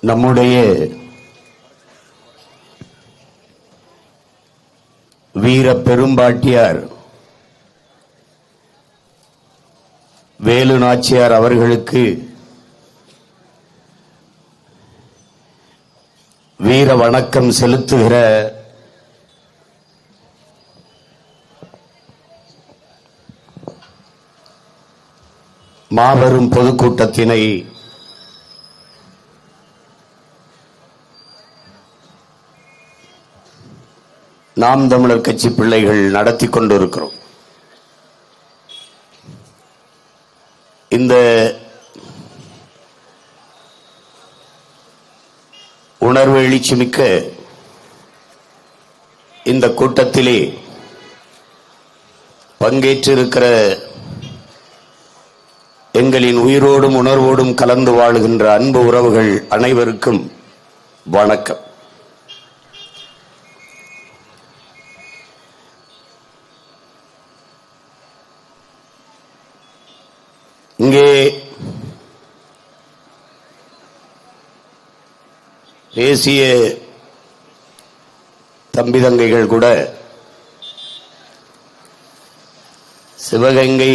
நம்முடைய வீர பெரும்பாட்டியார் வேலு நாச்சியார் அவர்களுக்கு வீர வணக்கம் செலுத்துகிற மாபெரும் பொதுக்கூட்டத்தினை நாம் தமிழர் கட்சி பிள்ளைகள் நடத்தி கொண்டிருக்கிறோம். இந்த உணர்வு எழுச்சி மிக்க இந்த கூட்டத்திலே பங்கேற்றிருக்கிற எங்களின் உயிரோடும் உணர்வோடும் கலந்து வாழுகின்ற அன்பு உறவுகள் அனைவருக்கும் வணக்கம். இங்கே பேசிய தம்பி தங்கைகள் கூட சிவகங்கை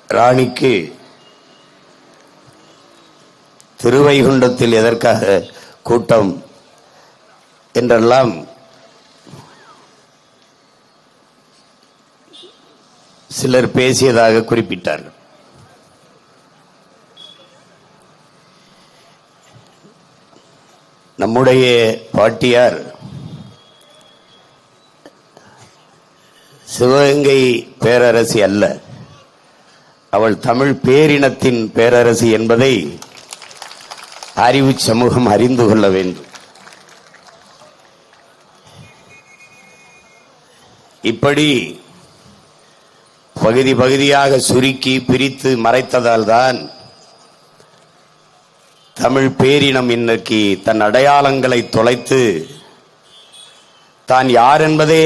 ராணிக்கு திருவைகுண்டத்தில் எதற்காக கூட்டம் என்றெல்லாம் சிலர் பேசியதாக குறிப்பிட்டார்கள். நம்முடைய பாட்டியார் சிவகங்கை பேரரசி அல்ல, அவள் தமிழ் பேரினத்தின் பேரரசி என்பதை அறிவு சமூகம் அறிந்து கொள்ள வேண்டும். இப்படி பகுதி பகுதியாக சுருக்கி பிரித்து மறைத்ததால் தான் தமிழ் பேரினம் இன்னைக்கு தன் அடையாளங்களை தொலைத்து தான் யார் என்பதே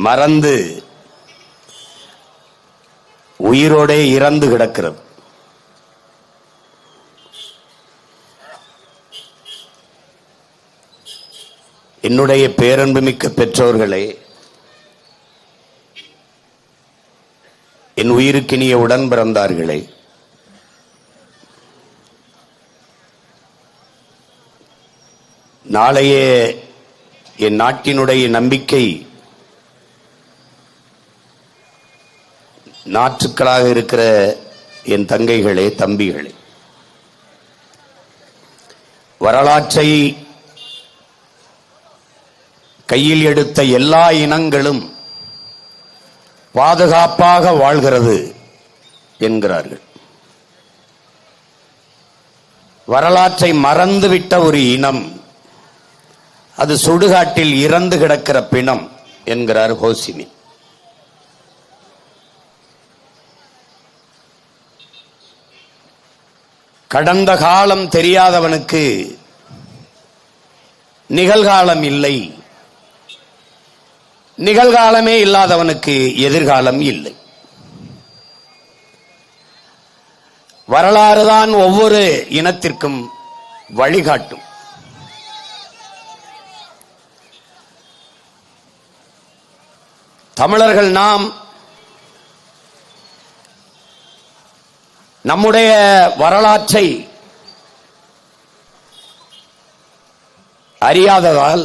மறந்து உயிரோடே இறந்து கிடக்கிறது. என்னுடைய பேரன்புமிக்க பெற்றோர்களே, என் உயிருக்கினிய உடன் பிறந்தார்களே, நாளைய என் நாட்டினுடைய நம்பிக்கை நாற்றுக்களாக இருக்கிற என் தங்கைகளே, தம்பிகளே, வரலாற்றை கையில் எடுத்த எல்லா இனங்களும் பாதுகாப்பாக வாழ்கிறது என்கிறார்கள். வரலாற்றை மறந்துவிட்ட ஒரு இனம் அது சுடுகாட்டில் இறந்து கிடக்கிற பிணம் என்கிறார் ஹோசினி. கடந்த காலம் தெரியாதவனுக்கு நிகழ்காலம் இல்லை, நிகழ்காலமே இல்லாதவனுக்கு எதிர்காலம் இல்லை. வரலாறுதான் ஒவ்வொரு இனத்திற்கும் வழிகாட்டும். தமிழர்கள் நாம் நம்முடைய வரலாற்றை அறியாததால்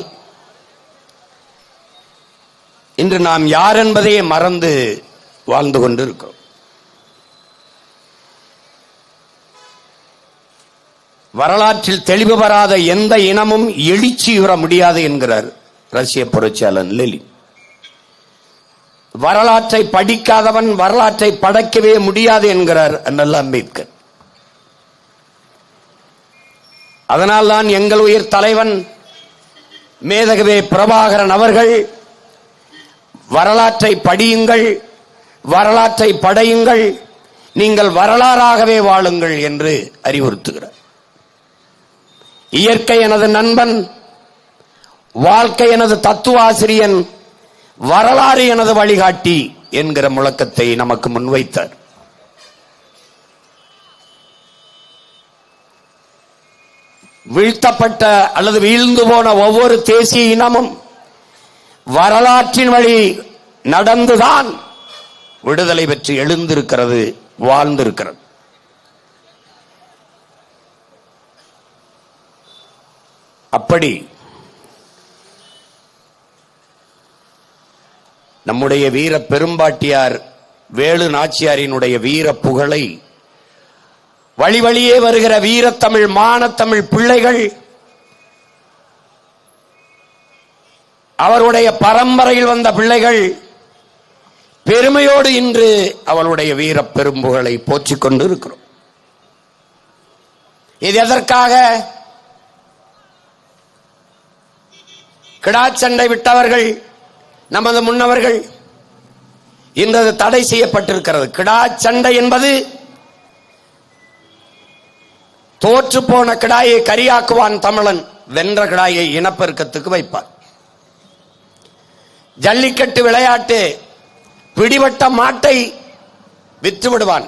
இன்று நாம் யார் என்பதையே மறந்து வாழ்ந்து கொண்டிருக்கிறோம். வரலாற்றில் தெளிவு பெறாத எந்த இனமும் எழுச்சியுற முடியாது என்கிறார் ரஷ்ய புரட்சியாளர் லெனின். வரலாற்றை படிக்காதவன் வரலாற்றை படைக்கவே முடியாது என்கிறார் அண்ணல் அம்பேத்கர். அதனால்தான் எங்கள் உயிர் தலைவன் மேதகவே பிரபாகரன் அவர்கள் வரலாற்றை படியுங்கள், வரலாற்றை படையுங்கள், நீங்கள் வரலாறாகவே வாழுங்கள் என்று அறிவுறுத்துகிறார். இயற்கை எனது நண்பன், வாழ்க்கை எனது தத்துவாசிரியன், வரலாறு எனது வழிகாட்டி என்கிற முழக்கத்தை நமக்கு முன்வைத்தார். வீழ்த்தப்பட்ட அல்லது வீழ்ந்து போன ஒவ்வொரு தேசிய இனமும் வரலாற்றின் வழி நடந்துதான் விடுதலை பெற்று எழுந்திருக்கிறது, வாழ்ந்திருக்கிறது. அப்படி நம்முடைய வீர பெரும்பாட்டியார் வேலு நாச்சியாரினுடைய வீர புகழை வழி வழியே வருகிற வீரத்தமிழ் மானத்தமிழ் பிள்ளைகள் அவருடைய பரம்பரையில் வந்த பிள்ளைகள் பெருமையோடு இன்று அவளுடைய வீர பெரும்புகளை போற்றிக் கொண்டு இருக்கிறோம். இது எதற்காக? கிடாச்சண்டை விட்டவர்கள் நமது முன்னவர்கள் இன்று தடை செய்யப்பட்டிருக்கிறது. கிடாச்சண்டை என்பது தோற்று போன கிடாயை கரியாக்குவான் தமிழன், வென்ற கிடாயை இனப்பெருக்கத்துக்கு வைப்பார். ஜல்லிக்கட்டு விளையாட்டு பிடிபட்ட மாட்டை விற்று விடுவான்,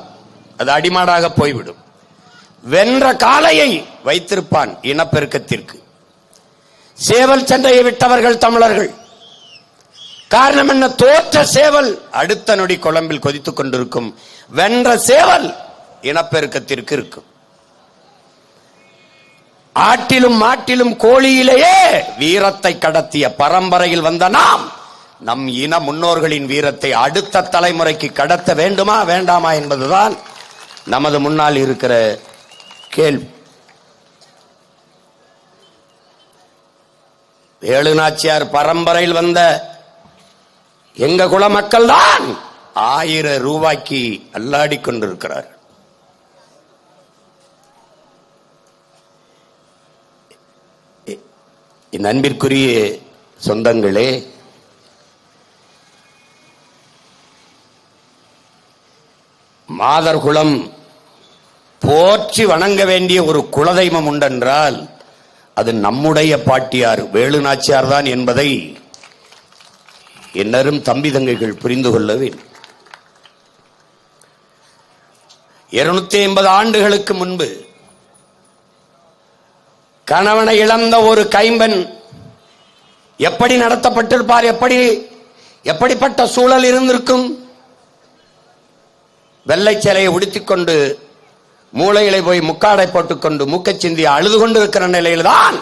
அது அடிமாடாக போய்விடும். வென்ற காளையை வைத்திருப்பான் இனப்பெருக்கத்திற்கு. சேவல் சண்டையை விட்டவர்கள் தமிழர்கள். காரணம் என்ன? தோற்ற சேவல் அடுத்த நொடி குழம்பில் கொதித்துக் கொண்டிருக்கும், வென்ற சேவல் இனப்பெருக்கத்திற்கு இருக்கும். ஆட்டிலும் மாட்டிலும் கோழியிலேயே வீரத்தை கடத்திய பரம்பரையில் வந்த நாம் நம் இன முன்னோர்களின் வீரத்தை அடுத்த தலைமுறைக்கு கடத்த வேண்டுமா வேண்டாமா என்பதுதான் நமது முன்னால் இருக்கிற கேள்வி. வேலு நாச்சியார் பரம்பரையில் வந்த எங்க குல மக்கள் தான் 1000 ரூபாய்க்கு அல்லாடி கொண்டிருக்கிறார். என் அன்பிற்குரிய சொந்தங்களே, மாதர் குலம் போற்றி வணங்க வேண்டிய ஒரு குலதெய்வம் உண்டென்றால் அது நம்முடைய பாட்டியார் வேலு நாச்சியார் தான் என்பதை என்னரும் தம்பி தங்கைகள் புரிந்து கொள்ள வேண்டும். 250 ஆண்டுகளுக்கு முன்பு கணவனை இழந்த ஒரு கைம்பெண் எப்படி நடத்தப்பட்டிருப்பார்? எப்படிப்பட்ட சூழல் இருந்திருக்கும்? வெள்ளை சேலையை உடுத்திக்கொண்டு மூளையிலே போய் முக்காடை போட்டுக்கொண்டு மூக்கச்சிந்தி அழுது கொண்டு இருக்கிற நிலையில்தான்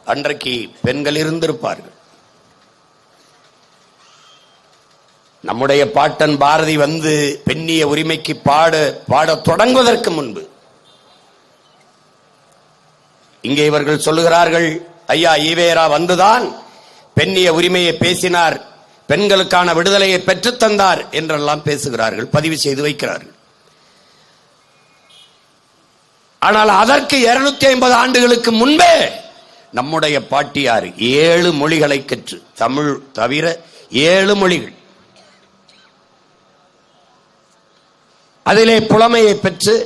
அன்றைக்கு பெண்கள் இருந்திருப்பார்கள். நம்முடைய பாட்டன் பாரதி வந்து பெண்ணிய உரிமைக்கு பாட தொடங்குவதற்கு முன்பு இங்கே இவர்கள் சொல்லுகிறார்கள், ஐயா ஈவேரா வந்துதான் பெண்ணிய உரிமையை பேசினார், பெண்களுக்கான விடுதலையை பெற்றுத் தந்தார் என்றெல்லாம் பேசுகிறார்கள், பதிவு செய்து வைக்கிறார்கள். ஆனால் அதற்கு 250 ஆண்டுகளுக்கு முன்பே நம்முடைய பாட்டியார் 7 மொழிகளை கற்று, தமிழ் தவிர 7 மொழிகள், அதிலே புலமையை பெற்று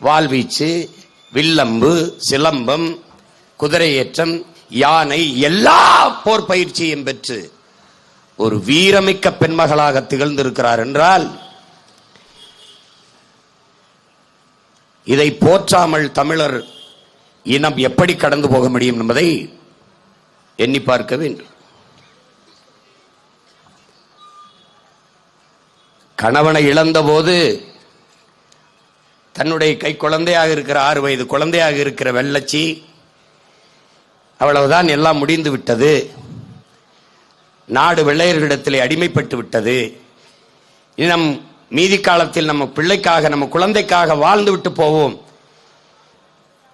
வாள்வீச்சு, வில்லம்பு, சிலம்பம், குதிரையேற்றம், யானை, எல்லா போர் பயிற்சியும் பெற்று ஒரு வீரமிக்க பெண்மகளாக திகழ்ந்திருக்கிறார் என்றால் இதை போற்றாமல் தமிழர் இனம் எப்படி கடந்து போக முடியும் என்பதை எண்ணி பார்க்க வேண்டும். கணவனை இழந்த போது தன்னுடைய கை குழந்தையாக இருக்கிற 6 வயது குழந்தையாக இருக்கிற வெள்ளச்சி, அவ்வளவுதான், எல்லாம் முடிந்து விட்டது, நாடு வெள்ளையர்களிடத்திலே அடிமைப்பட்டு விட்டது, நம் மீதி காலத்தில் நம்ம பிள்ளைக்காக நம்ம குழந்தைக்காக வாழ்ந்து விட்டு போவோம்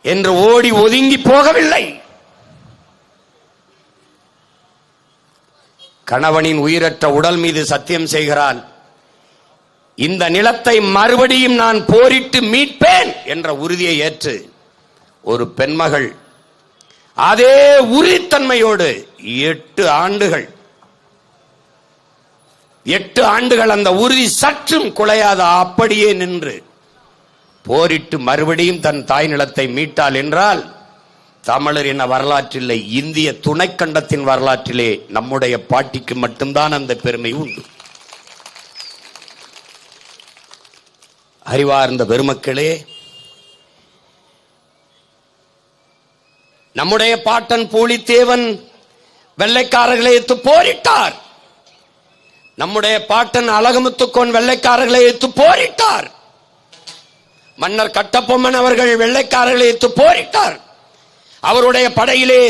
என்று ஓடி ஒதுங்கி போகவில்லை. கணவனின் உயிரற்ற உடல் மீது சத்தியம் செய்கிறான், இந்த நிலத்தை மறுபடியும் நான் போரிட்டு மீட்பேன் என்ற உறுதியை ஏற்று ஒரு பெண்மகள் அதே உறுதித்தன்மையோடு 8 ஆண்டுகள் அந்த உறுதி சற்றும் குலையாத அப்படியே நின்று போரிட்டு மறுபடியும் தன் தாய் நிலத்தை மீட்டாள் என்றால் தமிழர் என வரலாற்றிலே, இந்திய துணைக்கண்டத்தின் வரலாற்றிலே நம்முடைய பாட்டிக்கு மட்டும்தான் அந்த பெருமை உண்டு. அறிவார்ந்த பெருமக்களே, நம்முடைய பாட்டன் பூலித்தேவன் வெள்ளைக்காரர்களை எதிர்த்து போரிட்டார். நம்முடைய பாட்டன் அழகுமுத்துக்கோன் வெள்ளைக்காரர்களை எதிர்த்து போரிட்டார். மன்னர் கட்டபொம்மன் அவர்கள் வெள்ளைக்காரர்களை எதிர்த்து போரிட்டார். அவருடைய படையிலே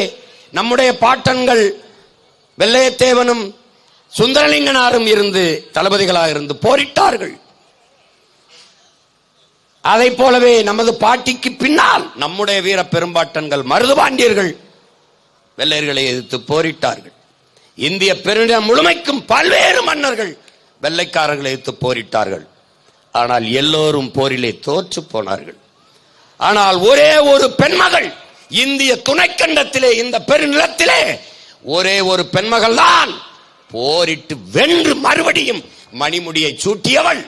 நம்முடைய பாட்டன்கள் வெள்ளையத்தேவனும் சுந்தரலிங்கனாரும் இருந்து தளபதிகளாக இருந்து போரிட்டார்கள். அதை போலவே நமது பாட்டிக்கு பின்னால் நம்முடைய வீர பெரும்பாட்டன்கள் மருதுபாண்டியர்கள் வெள்ளையர்களை எதிர்த்து போரிட்டார்கள். இந்திய பெருநிலம் முழுமைக்கும் பல்வேறு மன்னர்கள் வெள்ளைக்காரர்களை எதிர்த்து போரிட்டார்கள். ஆனால் எல்லோரும் போரிலே தோற்று போனார்கள். ஆனால் ஒரே ஒரு பெண்மகள் இந்திய துணைக்கண்டத்திலே, இந்த பெருநிலத்திலே ஒரே ஒரு பெண்மகள் தான் போரிட்டு வென்று மறுபடியும் மணிமுடியை சூட்டியவள்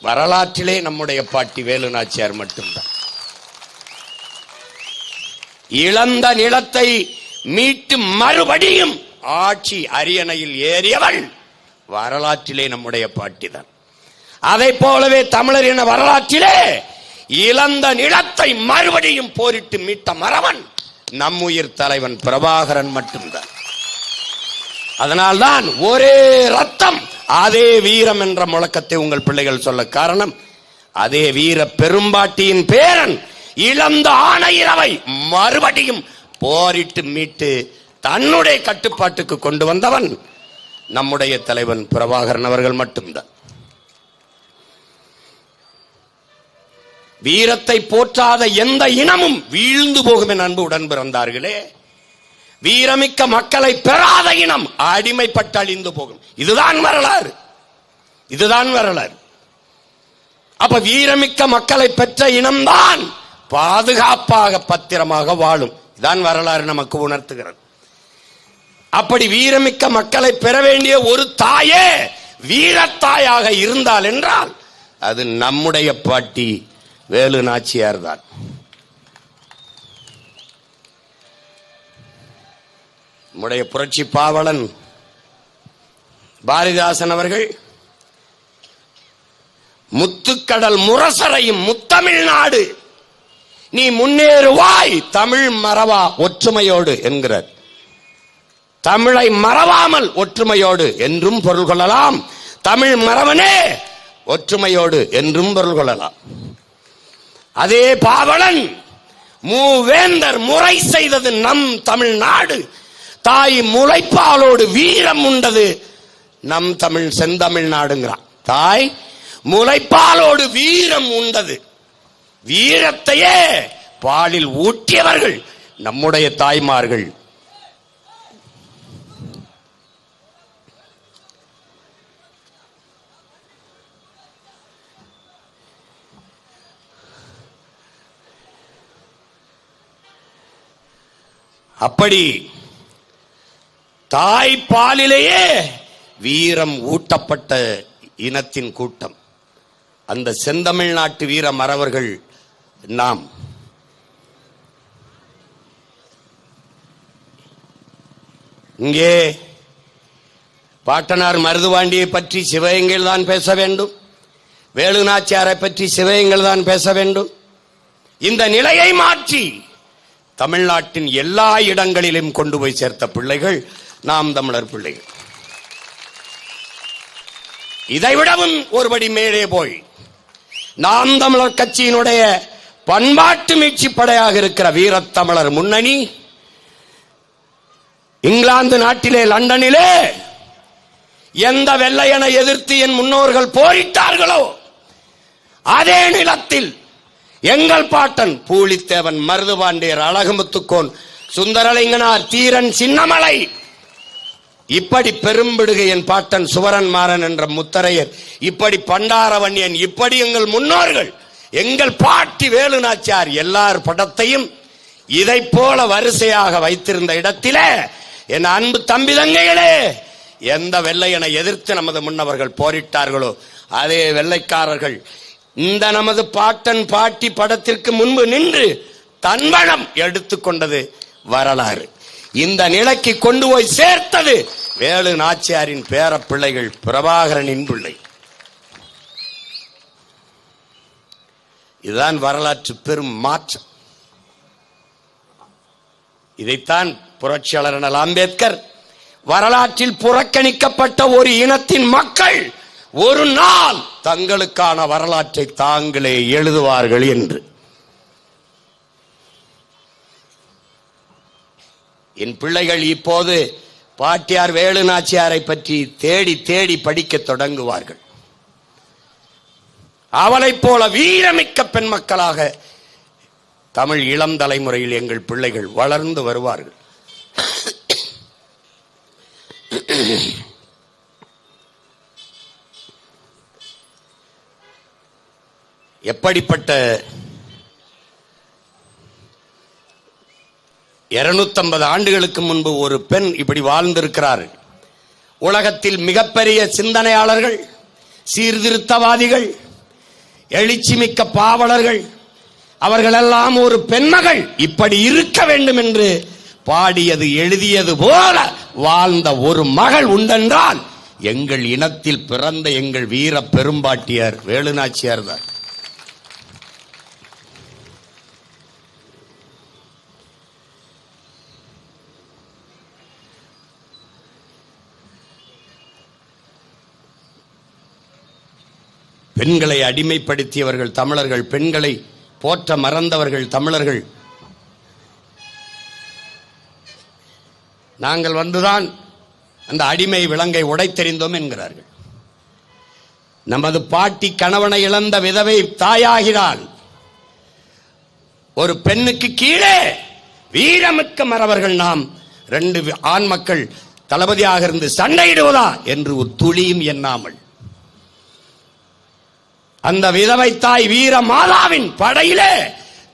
வரலாற்றிலே நம்முடைய பாட்டி வேலு நாச்சியார் மட்டும்தான். இழந்த நிலத்தை மீட்டு மறுபடியும் ஆட்சி அரியணையில் ஏறியவள் வரலாற்றிலே நம்முடைய பாட்டி தான். அதை போலவே தமிழர் என வரலாற்றிலே இழந்த நிலத்தை மறுபடியும் போரிட்டு மீட்ட மறவன் நம்முயிர் தலைவன் பிரபாகரன் மட்டும்தான். அதனால்தான் ஒரே ரத்தம் அதே வீரம் என்ற முழக்கத்தை உங்கள் பிள்ளைகள் சொல்ல காரணம், அதே வீர பெரும்பாட்டியின் பேரன் இழந்த ஆணையிறவை மறுபடியும் போரிட்டு மீட்டு தன்னுடைய கட்டுப்பாட்டுக்கு கொண்டு வந்தவன் நம்முடைய தலைவன் பிரபாகரன் அவர்கள் மட்டும்தான். வீரத்தை போற்றாத எந்த இனமும் வீழ்ந்து போகும் என் அன்பு உடன் பிறந்தார்களே. வீரமிக்க மக்களை பெறாத இனம் அடிமைப்பட்டு அழிந்து போகும். இதுதான் வரலாறு, இதுதான் வரலாறு. அப்ப வீரமிக்க மக்களை பெற்ற இனம்தான் பாதுகாப்பாக பத்திரமாக வாழும். இதான் வரலாறு நமக்கு உணர்த்துகிறது. அப்படி வீரமிக்க மக்களை பெற வேண்டிய ஒரு தாயே வீரத்தாயாக இருந்தால் என்றால் அது நம்முடைய பாட்டி வேலு நாச்சியார் தான். நம்முடைய புரட்சி பாவலன் பாரதிதாசன் அவர்கள் முத்துக்கடல் முரசறையும் முத்தமிழ்நாடு நீ முன்னேறுவாய் தமிழ் மறவா ஒற்றுமையோடு என்கிறார். தமிழை மறவாமல் ஒற்றுமையோடு என்றும் பொருள் கொள்ளலாம். தமிழ் மறவனே ஒற்றுமையோடு என்றும் பொருள் கொள்ளலாம். அதே பாவலன் மூவேந்தர் முறை செய்தது நம் தமிழ்நாடு, தாய் முளைப்பாலோடு வீரம் உண்டது நம் தமிழ் செந்தமிழ்நாடுங்கிறான். தாய் முளைப்பாலோடு வீரம் உண்டது, வீரத்தையே பாலில் ஊட்டியவர்கள் நம்முடைய தாய்மார்கள். அப்படி தாய்ப்பாலிலேயே வீரம் ஊட்டப்பட்ட இனத்தின் கூட்டம் அந்த செந்தமிழ்நாட்டு வீர மறவர்கள் நாம். இங்கே பாட்டனார் மருதுபாண்டியை பற்றி சிவகங்கையில் தான் பேச வேண்டும், வேலு நாச்சியாரை பற்றி சிவகங்கையில் தான் பேச வேண்டும். இந்த நிலையை மாற்றி தமிழ்நாட்டின் எல்லா இடங்களிலும் கொண்டு போய் சேர்த்த பிள்ளைகள் நாம் தமிழர் பிள்ளைகள். இதைவிடவும் ஒருபடி மேலே போய் நாம் தமிழர் கட்சியினுடைய பண்பாட்டு மீட்சி படையாக இருக்கிற வீரத்தமிழர் முன்னணி இங்கிலாந்து நாட்டிலே லண்டனிலே எந்த வெள்ளையனை எதிர்த்து என் முன்னோர்கள் போரிட்டார்களோ அதே நிலத்தில் எங்கள் பாட்டன் பூலித்தேவன், மருதுபாண்டியர், அழகுமுத்துக்கோன், சுந்தரலிங்கனார், தீரன், சின்னமலை, இப்படி பெரும்பிடுகை என் பாட்டன் சுவரன் மாறன் என்ற முத்தரையர், இப்படி பண்டாரவன்யன், இப்படி எங்கள் முன்னோர்கள், எங்கள் பாட்டி வேலு நாச்சியார் எல்லார் படத்தையும் இதை போல வரிசையாக வைத்திருந்த இடத்திலே என் அன்பு தம்பி தங்கைகளே, எந்த வெள்ளையனை எதிர்த்து நமது முன்னவர்கள் போரிட்டார்களோ அதே வெள்ளைக்காரர்கள் இந்த நமது பாட்டன் பாட்டி படத்திற்கு முன்பு நின்று தன்மனம் எடுத்துக்கொண்டது வரலாறு. இந்த நிலைக்கு கொண்டு போய் சேர்த்தது வேலு நாச்சியாரின் பேர பிள்ளைகள், பிரபாகரனின் பிள்ளை. இதுதான் வரலாற்று பெரும் மாற்றம். இதைத்தான் புரட்சியாளர் அண்ணல் அம்பேத்கர் வரலாற்றில் புறக்கணிக்கப்பட்ட ஒரு இனத்தின் மக்கள் ஒரு நாள் தங்களுக்கான வரலாற்றை தாங்களே எழுதுவார்கள் என்று. என் பிள்ளைகள் இப்போது பாட்டியார் வேலு நாச்சியாரை பற்றி தேடி தேடி படிக்க தொடங்குவார்கள். அவளைப் போல வீரமிக்க பெண் மக்களாக தமிழ் இளம் தலைமுறையில் எங்கள் பிள்ளைகள் வளர்ந்து வருவார்கள். எப்படிப்பட்ட 250 ஆண்டுகளுக்கு முன்பு ஒரு பெண் இப்படி வாழ்ந்திருக்கிறார். உலகத்தில் மிகப்பெரிய சிந்தனையாளர்கள், சீர்திருத்தவாதிகள், எழுச்சிமிக்க பாவலர்கள், அவர்களெல்லாம் ஒரு பெண்மகள் இப்படி இருக்க வேண்டும் என்று பாடியது எழுதியது போல வாழ்ந்த ஒரு மகள் உண்டென்றால் எங்கள் இனத்தில் பிறந்த எங்கள் வீர பெரும்பாட்டியார் வேலுநாச்சியார் தான். பெண்களை அடிமைப்படுத்தியவர்கள் தமிழர்கள், பெண்களை போற்ற மறந்தவர்கள் தமிழர்கள். நாங்கள் வந்துதான் அந்த அடிமை விலங்கை உடைத்தெறிந்தோம் என்கிறார்கள். நமது பாட்டி கணவனை இழந்த விதவை தாயாகிறாள். ஒரு பெண்ணுக்கு கீழே வீரமிக்க மறவர்கள் நாம் 2 ஆண் மக்கள் தளபதியாக இருந்து சண்டையிடுவதா என்று ஒரு துளியும் எண்ணாமல் அந்த விதவை தாய் வீர மாதாவின் படையிலே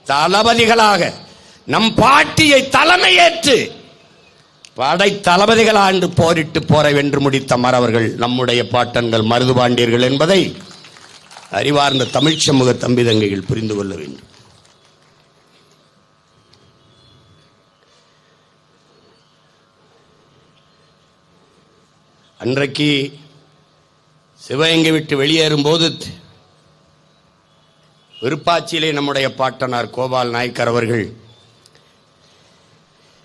தளபதிகளாக நம் பாட்டியை தலைமையேற்று படை தளபதிகளாண்டு போரிட்டு போரை வென்று முடித்த மறவர்கள் நம்முடைய பாட்டன்கள் மருதுபாண்டியர்கள் என்பதை அறிவார்ந்த தமிழ் சமூக தம்பி தங்கைகள் புரிந்து கொள்ள வேண்டும். அன்றைக்கு சிவகங்கை விட்டு வெளியேறும் போது விருப்பாட்சியிலே நம்முடைய பாட்டனார் கோபால் நாயக்கர் அவர்கள்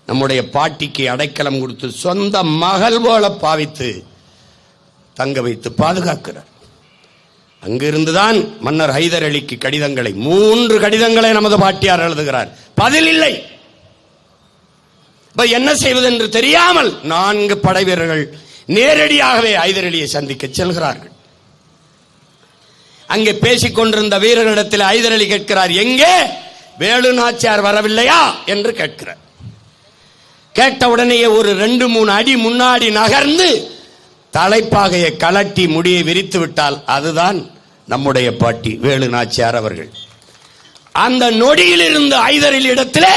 நம்முடைய பாட்டிக்கு அடைக்கலம் கொடுத்து சொந்த மகள் போல பாவித்து தங்க வைத்து பாதுகாக்கிறார். அங்கிருந்துதான் மன்னர் ஹைதர் அலிக்கு கடிதங்களை 3 கடிதங்களை நமது பாட்டியார் எழுதுகிறார். பதில் இல்லை. என்ன செய்வது என்று தெரியாமல் 4 படை வீரர்கள் நேரடியாகவே ஹைதர் அலியை சந்திக்க செல்கிறார்கள். அங்கே பேசிக் கொண்டிருந்த வீரர்களிடத்தில் ஹைதர் அலி கேட்கிறார், எங்கே வேலு நாச்சியார் வரவில்லையா என்று கேட்கிறார். கேட்ட உடனேயே ஒரு 2-3 அடி முன்னாடி நகர்ந்து தலைப்பாகையை கலட்டி முடியை விரித்து விட்டால் அதுதான் நம்முடைய பாட்டி வேலு நாச்சியார் அவர்கள். அந்த நொடியில் இருந்து ஹைதர் அலி இடத்திலே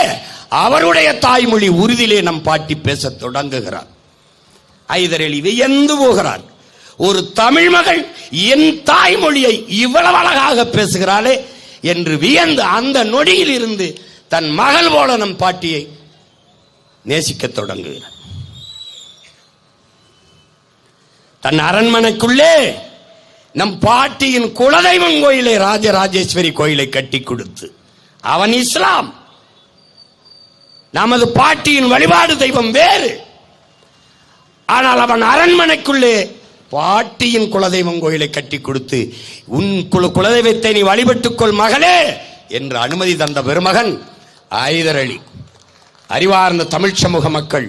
அவருடைய தாய்மொழி உறுதியிலே நம் பாட்டி பேச தொடங்குகிறார். ஹைதர் அலி வியந்து போகிறார். ஒரு தமிழ் மகள் என் தாய்மொழியை இவ்வளவு அழகாக பேசுகிறாளே என்று வியந்து அந்த நொடியில் இருந்து தன் மகள் போல நம் பாட்டியை நேசிக்க தொடங்குகிறார். தன் அரண்மனைக்குள்ளே நம் பாட்டியின் குலதெய்வம் கோயிலை ராஜராஜேஸ்வரி கோயிலை கட்டி கொடுத்து, அவன் இஸ்லாம், நமது பாட்டியின் வழிபாடு தெய்வம் வேறு. ஆனால் அவன் அரண்மனைக்குள்ளே பாட்டியின் குலதெய்வம் கோயிலை கட்டி கொடுத்து உன் குலதெய்வத்தை நீ வழிபட்டுக்கொள் மகளே என்று அனுமதி தந்த பெருமகன் ஹைதர் அலி. அறிவார்ந்த தமிழ் சமூக மக்கள்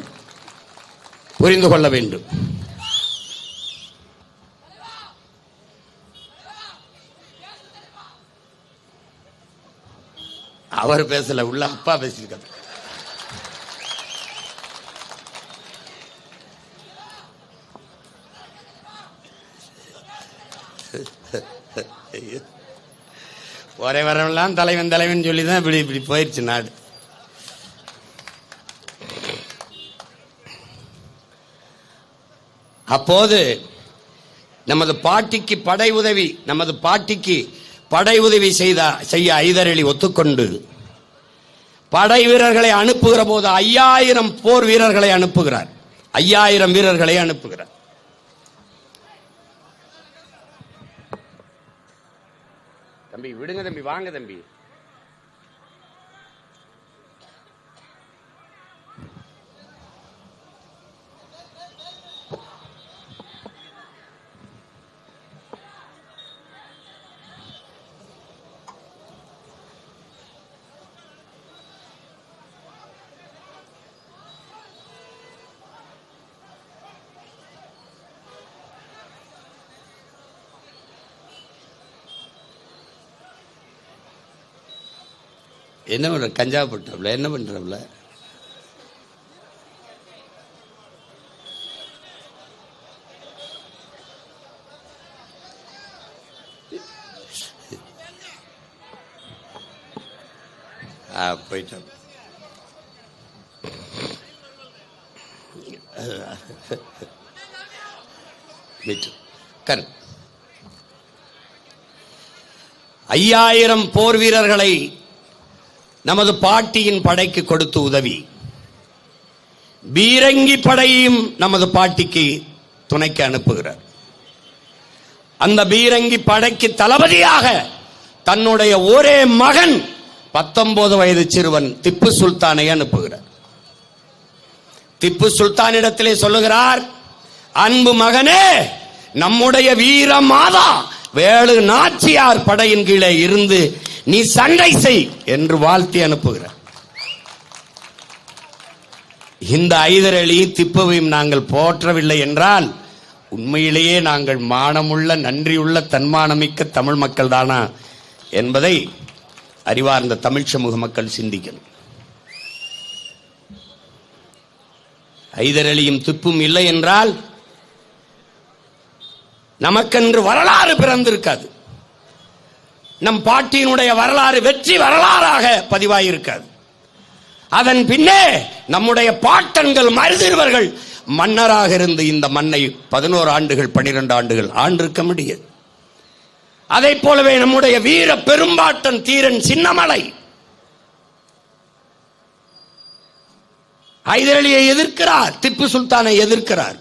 புரிந்து கொள்ள வேண்டும். அவர் பேசல, உள்ள அப்பா பேசியிருக்காரு. ஒரே வரவெல்லாம் தலைவன் தலைவன் சொல்லிதான் இப்படி இப்படி போயிடுச்சு நாடு. அப்போது நமது பாட்டிக்கு படை உதவி செய்ய ஹைதர் அலி ஒத்துக்கொண்டு படை வீரர்களை அனுப்புகிற போது 5000 போர் வீரர்களை அனுப்புகிறார். 5000 வீரர்களை அனுப்புகிறார். தம்பி விடுங்க தம்பி, வாங்க தம்பி. என்ன பண்ற? கஞ்சா பண்றல என்ன பண்றல? போயிட்டோம். கரு 5000 போர் வீரர்களை நமது பாட்டியின் படைக்கு கொடுத்து உதவி, பீரங்கி படையையும் நமது பாட்டிக்கு துணைக்கு அனுப்புகிறார். அந்த பீரங்கி படைக்கு தளபதியாக தன்னுடைய ஒரே மகன் 19 வயது சிறுவன் திப்பு சுல்தானை அனுப்புகிறார். திப்பு சுல்தானிடத்திலே சொல்லுகிறார், அன்பு மகனே, நம்முடைய வீர மாதா வேலு நாச்சியார் படையின் கீழே இருந்து நீ சண்டை செய் என்று வாழ்த்தி அனுப்புகிறார். இந்த ஐதர் அலி திப்புவையும் நாங்கள் போற்றவில்லை என்றால் உண்மையிலேயே நாங்கள் மானமுள்ள நன்றியுள்ள தன்மானமிக்க தமிழ் மக்கள் தானா என்பதை அறிவார்ந்த தமிழ் சமூக மக்கள் சிந்திக்கணும். ஐதர் அலியும் திப்பும் இல்லை என்றால் நமக்கென்று வரலாறு பிறந்திருக்காது. நம் பாட்டியினுடைய வரலாறு வெற்றி வரலாறாக பதிவாயிருக்காது. அதன் பின்னே நம்முடைய பாட்டன்கள் மருதிருவர்கள் மன்னராக இருந்து இந்த மண்ணை 11 ஆண்டுகள் 12 ஆண்டுகள் ஆண்டிருக்க முடியாது. அதை போலவே நம்முடைய வீர பெரும்பாட்டன் தீரன் சின்னமலை ஐதர் அலியை எதிர்க்கிறார், திப்பு சுல்தானை எதிர்க்கிறார்.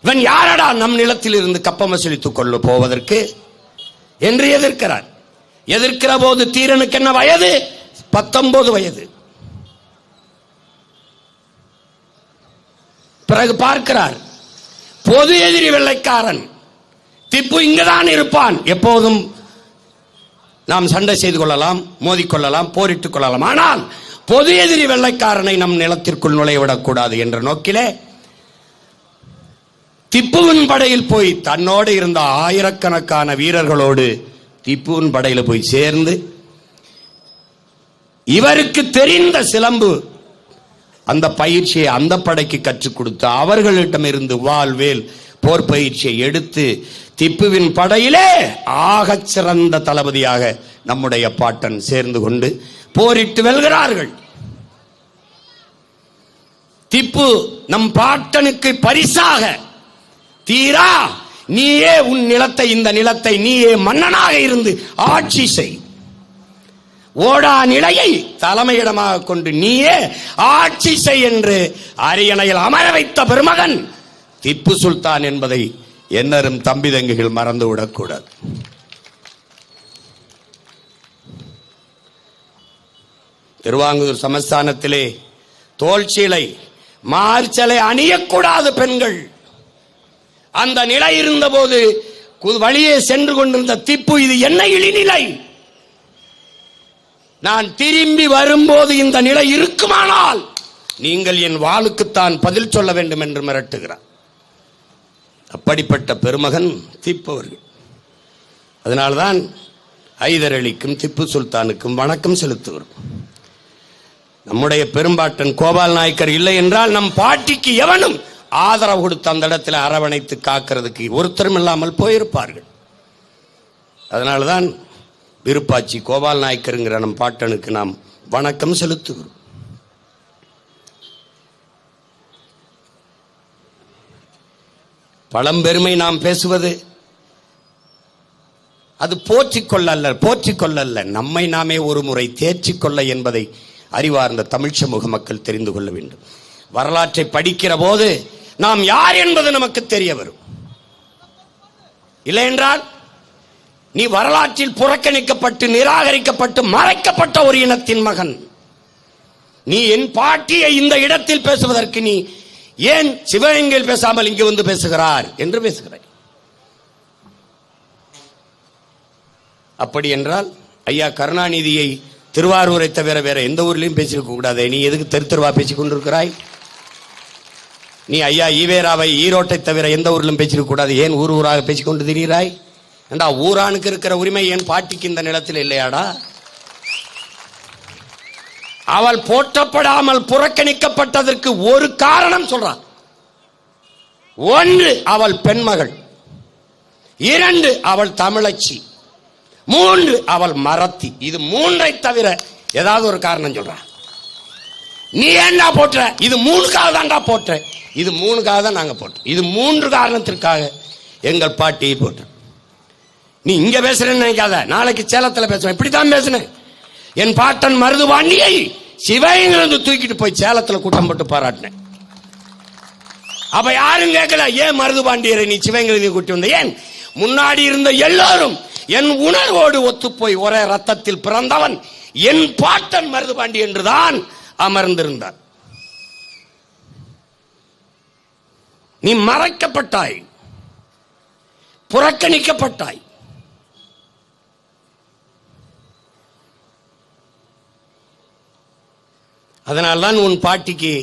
இவன் யாரடா நம் நிலத்தில் இருந்து கப்பம் வசூலித்துக் கொள்ள போவதற்கு என்று எதிர்க்கிறார். எதிர்க்கிற போது தீரனுக்கு என்ன வயது? 19 வயது. பிறகு பார்க்கிறார், பொது எதிரி வெள்ளைக்காரன் திப்பு இங்குதான் இருப்பான், எப்போதும் நாம் சண்டை செய்து கொள்ளலாம், மோதிக்கொள்ளலாம், போரிட்டுக் கொள்ளலாம், ஆனால் பொது எதிரி வெள்ளைக்காரனை நம் நிலத்திற்குள் நுழையவிடக் கூடாது என்ற நோக்கிலே திப்புவின் படையில் போய் தன்னோடு இருந்த ஆயிரக்கணக்கான வீரர்களோடு திப்புவின் படையில் போய் சேர்ந்து இவருக்கு தெரிந்த சிலம்பு அந்த பயிற்சியை அந்த படைக்கு கற்றுக் கொடுத்து அவர்களிடமிருந்து வாள்வேல் போர் பயிற்சியை எடுத்து திப்புவின் படையிலே ஆகச் சிறந்த தளபதியாக நம்முடைய பாட்டன் சேர்ந்து கொண்டு போரிட்டு வெல்கிறார்கள். திப்பு நம் பாட்டனுக்கு பரிசாக, தீரா நீயே உன் நிலத்தை, இந்த நிலத்தை நீயே மன்னனாக இருந்து ஆட்சி செய், ஓடா நிலையை தலைமையிடமாக கொண்டு நீயே ஆட்சி செய் என்று அரியணையில் அமர வைத்த பெருமகன் திப்பு சுல்தான் என்பதை என்னரும் தம்பி தங்கைகள் மறந்துவிடக்கூடாது. திருவாங்கூர் சமஸ்தானத்திலே தோல்சீலை மார்ச்சலை அணியக்கூடாது பெண்கள். அந்த நிலை இருந்த போது வழியே சென்று கொண்டிருந்த திப்பு, இது என்ன இழிநிலை, நான் திரும்பி வரும்போது இந்த நிலை இருக்குமானால் நீங்கள் என் வாளுக்குத்தான் பதில் சொல்ல வேண்டும் என்று மிரட்டுகிறார். அப்படிப்பட்ட பெருமகன் திப்பு அவர்கள். அதனால்தான் ஐதர் அலிக்கும் திப்பு சுல்தானுக்கும் வணக்கம் செலுத்துகிறோம். நம்முடைய பெரும்பாட்டன் கோபால் நாயக்கர் இல்லை என்றால் நம் பாட்டிக்கு எவனும் ஆதரவு கொடுத்து அந்த இடத்துல அரவணைத்து காக்கிறதுக்கு ஒருத்தரும் இல்லாமல் போயிருப்பார்கள். அதனால்தான் விருப்பாச்சி கோபால் நாயக்கருங்கிற நம் பாட்டனுக்கு நாம் வணக்கம் செலுத்துகிறோம். பழம்பெருமை நாம் பேசுவது அது போற்றிக்கொள்ள, நம்மை நாமே ஒரு முறை தேர்ச்சிக்கொள்ள என்பதை அறிவார்ந்த தமிழ் சமூக மக்கள் தெரிந்து கொள்ள வேண்டும். வரலாற்றை படிக்கிற போது நாம் யார் என்பது நமக்கு தெரிய வரும். இல்லை என்றால் நீ வரலாற்றில் புறக்கணிக்கப்பட்டு நிராகரிக்கப்பட்டு மறைக்கப்பட்ட ஒரு இனத்தின் மகன். நீ என் பாட்டியை இந்த இடத்தில் பேசுவதற்கு நீ ஏன் சிவகங்கையில் பேசாமல் இங்கு வந்து பேசுகிறார் என்று பேசுகிறார். அப்படி என்றால் ஐயா கருணாநிதியை திருவாரூரை தவிர வேற எந்த ஊர்லையும் பேசிருக்க கூடாது. நீ எதுக்கு தெருவா பேசிக் கொண்டிருக்கிறாய்? நீ ஐயா ஈவேராவை ஈரோட்டை தவிர எந்த ஊரிலும் பேசிருக்க கூடாது, ஏன் ஊர் ஊராக பேசிக்கொண்டு திரிகிறாய்? ஏண்டா ஊரானுக்கு இருக்கிற உரிமை ஏன் பாட்டிக்கு இந்த நிலத்தில் இல்லையாடா? அவள் போற்றப்படாமல் புறக்கணிக்கப்பட்டதற்கு ஒரு காரணம் சொல்றான். ஒன்று, அவள் பெண்மகள். 2, அவள் தமிழச்சி. 3, அவள் மறத்தி. இது 3ஐ தவிர ஏதாவது ஒரு காரணம் சொல்றான். நீ ஏன்டா போற்ற? இது 3க்காக தான்டா போற்ற. இது 3க்காக தான் நாங்க போட்டோம். இது 3 காரணத்திற்காக எங்கள் பாட்டியை போட்டோம். நீ இங்க பேசுறேன்னு நினைக்காத, நாளைக்கு சேலத்தில் பேசுவேன். இப்படித்தான் பேசுனேன். என் பாட்டன் மருதுபாண்டியை சிவகங்கையிலிருந்து தூக்கிட்டு போய் சேலத்தில் கூட்டம் போட்டு பாராட்டினேன். அப்ப யாரும் கேட்கல, ஏன் மருதுபாண்டியரை நீ சிவகங்கையிலிருந்து கூட்டி வந்த? ஏன் முன்னாடி இருந்த எல்லாரும் என் உணர்வோடு ஒத்து போய் ஒரே ரத்தத்தில் பிறந்தவன் என் பாட்டன் மருதுபாண்டி என்றுதான் அமர்ந்திருந்தார். நீ மறைக்கப்பட்டாய், புறக்கணிக்கப்பட்டாய். அதனால்தான் உன் பாட்டிக்கு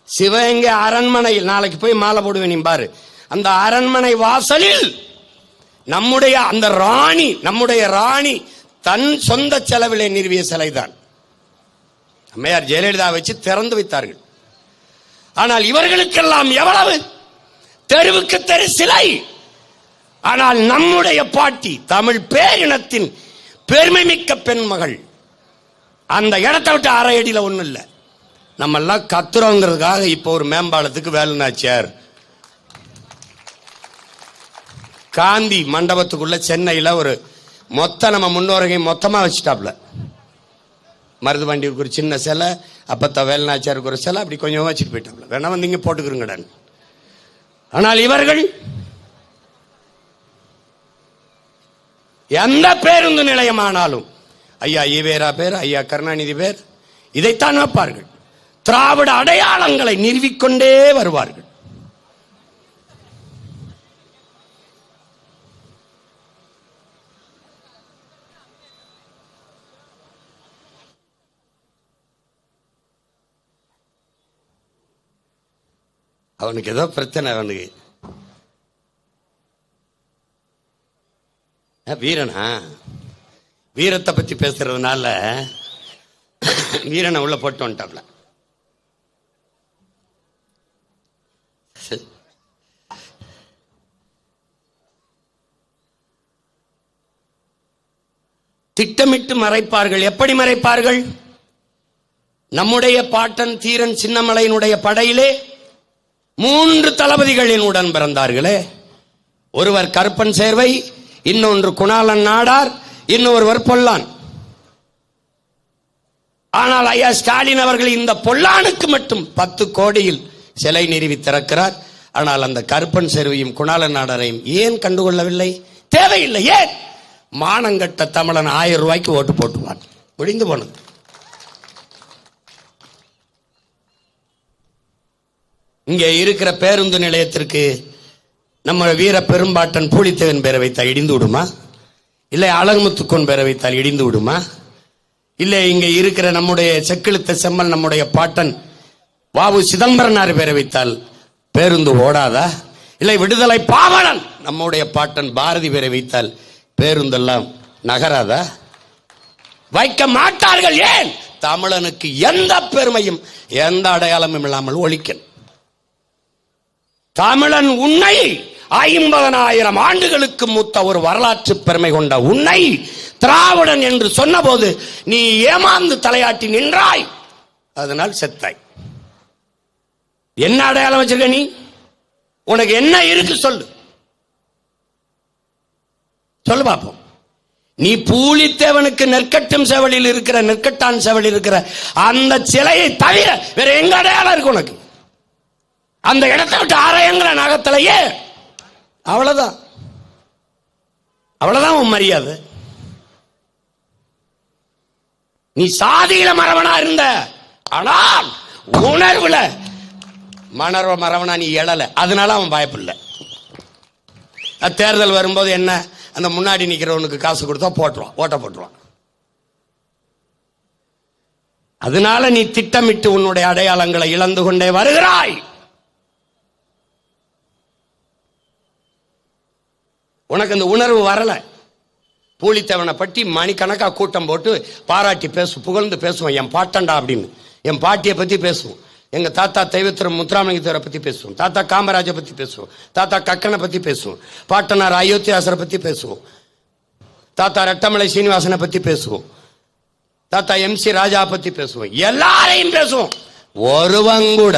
சிவகங்கை அரண்மனையில் நாளைக்கு போய் மாலை போடுவேன். நீ பாரு, அந்த அரண்மனை வாசலில் நம்முடைய அந்த ராணி, நம்முடைய ராணி தன் சொந்த செலவிலே நிறுவிய சிலைதான். அம்மையார் ஜெயலலிதா வச்சு திறந்து வைத்தார்கள். ஆனால் இவர்களுக்கெல்லாம் எவ்வளவு தெருவுக்கு தெரு சிலை. ஆனால் நம்முடைய பாட்டி தமிழ் பேரினத்தின் பெருமை மிக்க பெண்மகள் அந்த இடத்தை விட்டு அரை அடியில ஒண்ணும் இல்லை. நம்ம எல்லாம் கத்துறோங்கிறதுக்காக இப்ப ஒரு மேம்பாலத்துக்கு வேலுநாச்சியார் காந்தி மண்டபத்துக்குள்ள சென்னையில ஒரு நம்ம முன்னோரையும் மொத்தமா வச்சுட்டாப்ல. மருதுபாண்டிக்கு ஒரு சின்ன சிலை, அப்பத்த வேலுநாச்சியாருக்கு ஒரு சிலை, அப்படி கொஞ்சம் வச்சுட்டு போயிட்டாப்ல. வேணா வந்து இங்க போட்டுக்கிறங்கடன். ஆனால் இவர்கள் எந்த பேருந்து நிலையமானாலும் ஐயா ஈவேரா பேர், ஐயா கருணாநிதி பேர், இதைத்தான் வைப்பார்கள். திராவிட அடையாளங்களை நிறுவிக்கொண்டே வருவார்கள். அவனுக்கு ஏதோ பிரச்சனை. அவனுக்கு வீரனா வீரத்தை பத்தி பேசுறதுனால வீரனை உள்ள போட்டு வந்துட்டாப்ல. திட்டமிட்டு மறைப்பார்கள். எப்படி மறைப்பார்கள்? நம்முடைய பாட்டன் தீரன் சின்னமலையினுடைய படையிலே 3 தளபதிகளின் உடன் பிறந்தார்களே. ஒருவர் கருப்பன் சேர்வை, இன்னொன்று குணாளன் நாடார், இன்னொருவர் பொல்லான். ஆனால் ஐயா ஸ்டாலின் அவர்கள் இந்த பொல்லானுக்கு மட்டும் 10 கோடியில் சிலை நிறுவி திறக்கிறார். ஆனால் அந்த கருப்பன் சேர்வையும் குணாளன் நாடாரையும் ஏன் கண்டுகொள்ளவில்லை? தேவையில்லை. ஏன்? மானங்கட்ட தமிழன் 1000 ரூபாய்க்கு ஓட்டு போட்டுவான். முடிந்து போனது. இங்கே இருக்கிற பேருந்து நிலையத்திற்கு நம்ம வீர பெரும்பாட்டன் பூலித்தேவன் பேரை வைத்தால் இடிந்து விடுமா? இல்லை அழகுமுத்துக்கோன் பேரை வைத்தால் இடிந்து விடுமா? இல்லை இங்கே இருக்கிற நம்முடைய செக்கிழுத்த செம்மல் நம்முடைய பாட்டன் வாவு சிதம்பரனார் பேரை வைத்தால் பேருந்து ஓடாதா? இல்லை விடுதலை பாவலன் நம்முடைய பாட்டன் பாரதி பேரை வைத்தால் பேருந்தெல்லாம் நகராதா? வைக்க மாட்டார்கள். ஏன்? தமிழனுக்கு எந்த பெருமையும் எந்த அடையாளமும் இல்லாமல் ஒழிக்க. தமிழன் உன்னை 50,000 ஆண்டுகளுக்கு மூத்த ஒரு வரலாற்று பெருமை கொண்ட உன்னை திராவிடன் என்று சொன்ன போது நீ ஏமாந்து தலையாட்டி நின்றாய். அதனால் செத்தாய். என்ன அடையாளம் வச்சிருக்க நீ? உனக்கு என்ன இருக்கு சொல்லு, சொல்லு பாப்போம். நீ பூலித்தேவனுக்கு நெற்கட்டும் செவலில் இருக்கிற நெற்கட்டான் செவலில் இருக்கிற அந்த சிலையை தவிர வேற எங்க அடையாளம் இருக்கு உனக்கு? அந்த இடத்தை விட்டு ஆராயங்கிற நகத்திலேயே அவ்வளவுதான். அவ்வளவுதான் உன் மரியாதை. நீ சாதியில மரவனா இருந்த, ஆனால் உணர்வுல மரவனா நீ எழல. அதனால அவன் பயப்படல. தேர்தல் வரும்போது என்ன, அந்த முன்னாடி நிக்கிறவனுக்கு காசு கொடுத்தா போட்டுருவான், ஓட்ட போட்டுருவான். அதனால நீ திட்டமிட்டு உன்னுடைய அடையாளங்களை இழந்து கொண்டே வருகிறாய். உனக்கு அந்த உணர்வு வரல. பூலித்தேவனை பற்றி மணிக்கணக்கா கூட்டம் போட்டு பாராட்டி புகழ்ந்து பேசுவோம். என் பாட்டண்டா அப்படின்னு. என் பாட்டியை பத்தி பேசுவோம். எங்க தாத்தா தெய்வத்திரம் முத்துராமலிங்கத்தேவரை பத்தி பேசுவோம். தாத்தா காமராஜை பத்தி பேசுவோம். தாத்தா கக்கனை பத்தி பேசுவோம். பாட்டனார் அயோத்தியாசரை பத்தி பேசுவோம். தாத்தா ரெட்டமலை சீனிவாசனை பத்தி பேசுவோம். தாத்தா MC ராஜா பத்தி பேசுவோம். எல்லாரையும் பேசுவோம். ஒருவன் கூட,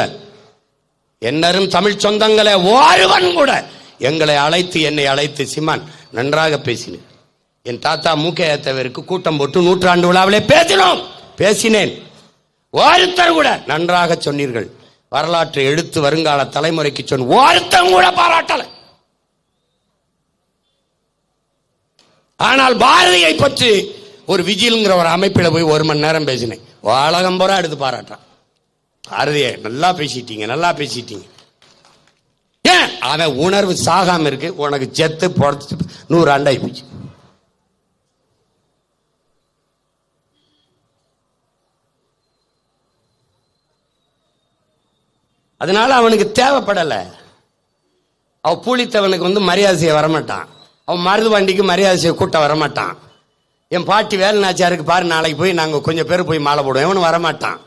என்னரும் தமிழ் சொந்தங்களை ஒருவன் கூட எங்களை அழைத்து, என்னை அழைத்து, சிமான் நன்றாக பேசினேன், என் தாத்தா மூக்கையத்தவருக்கு கூட்டம் போட்டு 100ஆண்டு விழாவிலே பேசினேன், ஒருத்தர் கூட நன்றாக சொன்னீர்கள், வரலாற்றை எடுத்து வருங்கால தலைமுறைக்கு சொன்ன ஒருத்தர் கூட பாராட்டல. ஆனால் பாரதியை பற்றி ஒரு விஜில்ங்கிற ஒரு அமைப்பில் போய் 1 மணி நேரம் பேசினேன். உலகம் பூரா எடுத்து பாராட்டான். பாரதியை நல்லா பேசிட்டீங்க, நல்லா பேசிட்டீங்க. ஏன் அவன் உணர்வு சாகாம இருக்கு, உனக்கு செத்து பொறுத்து 100 ஆண்டாய் போச்சு. அதனால அவனுக்கு தேவைப்படலை. அவ பூலித்தவனுக்கு மரியாதை செய்ய வரமாட்டான். அவன் மருது வண்டிக்கு மரியாதை செய்ய கூட்ட வரமாட்டான். என் பாட்டி வேலுநாச்சியாருக்கு பாரு, நாளைக்கு போய் நாங்க கொஞ்சம் பேர் போய் மாலை போடுவோம், எவனும் வரமாட்டான்.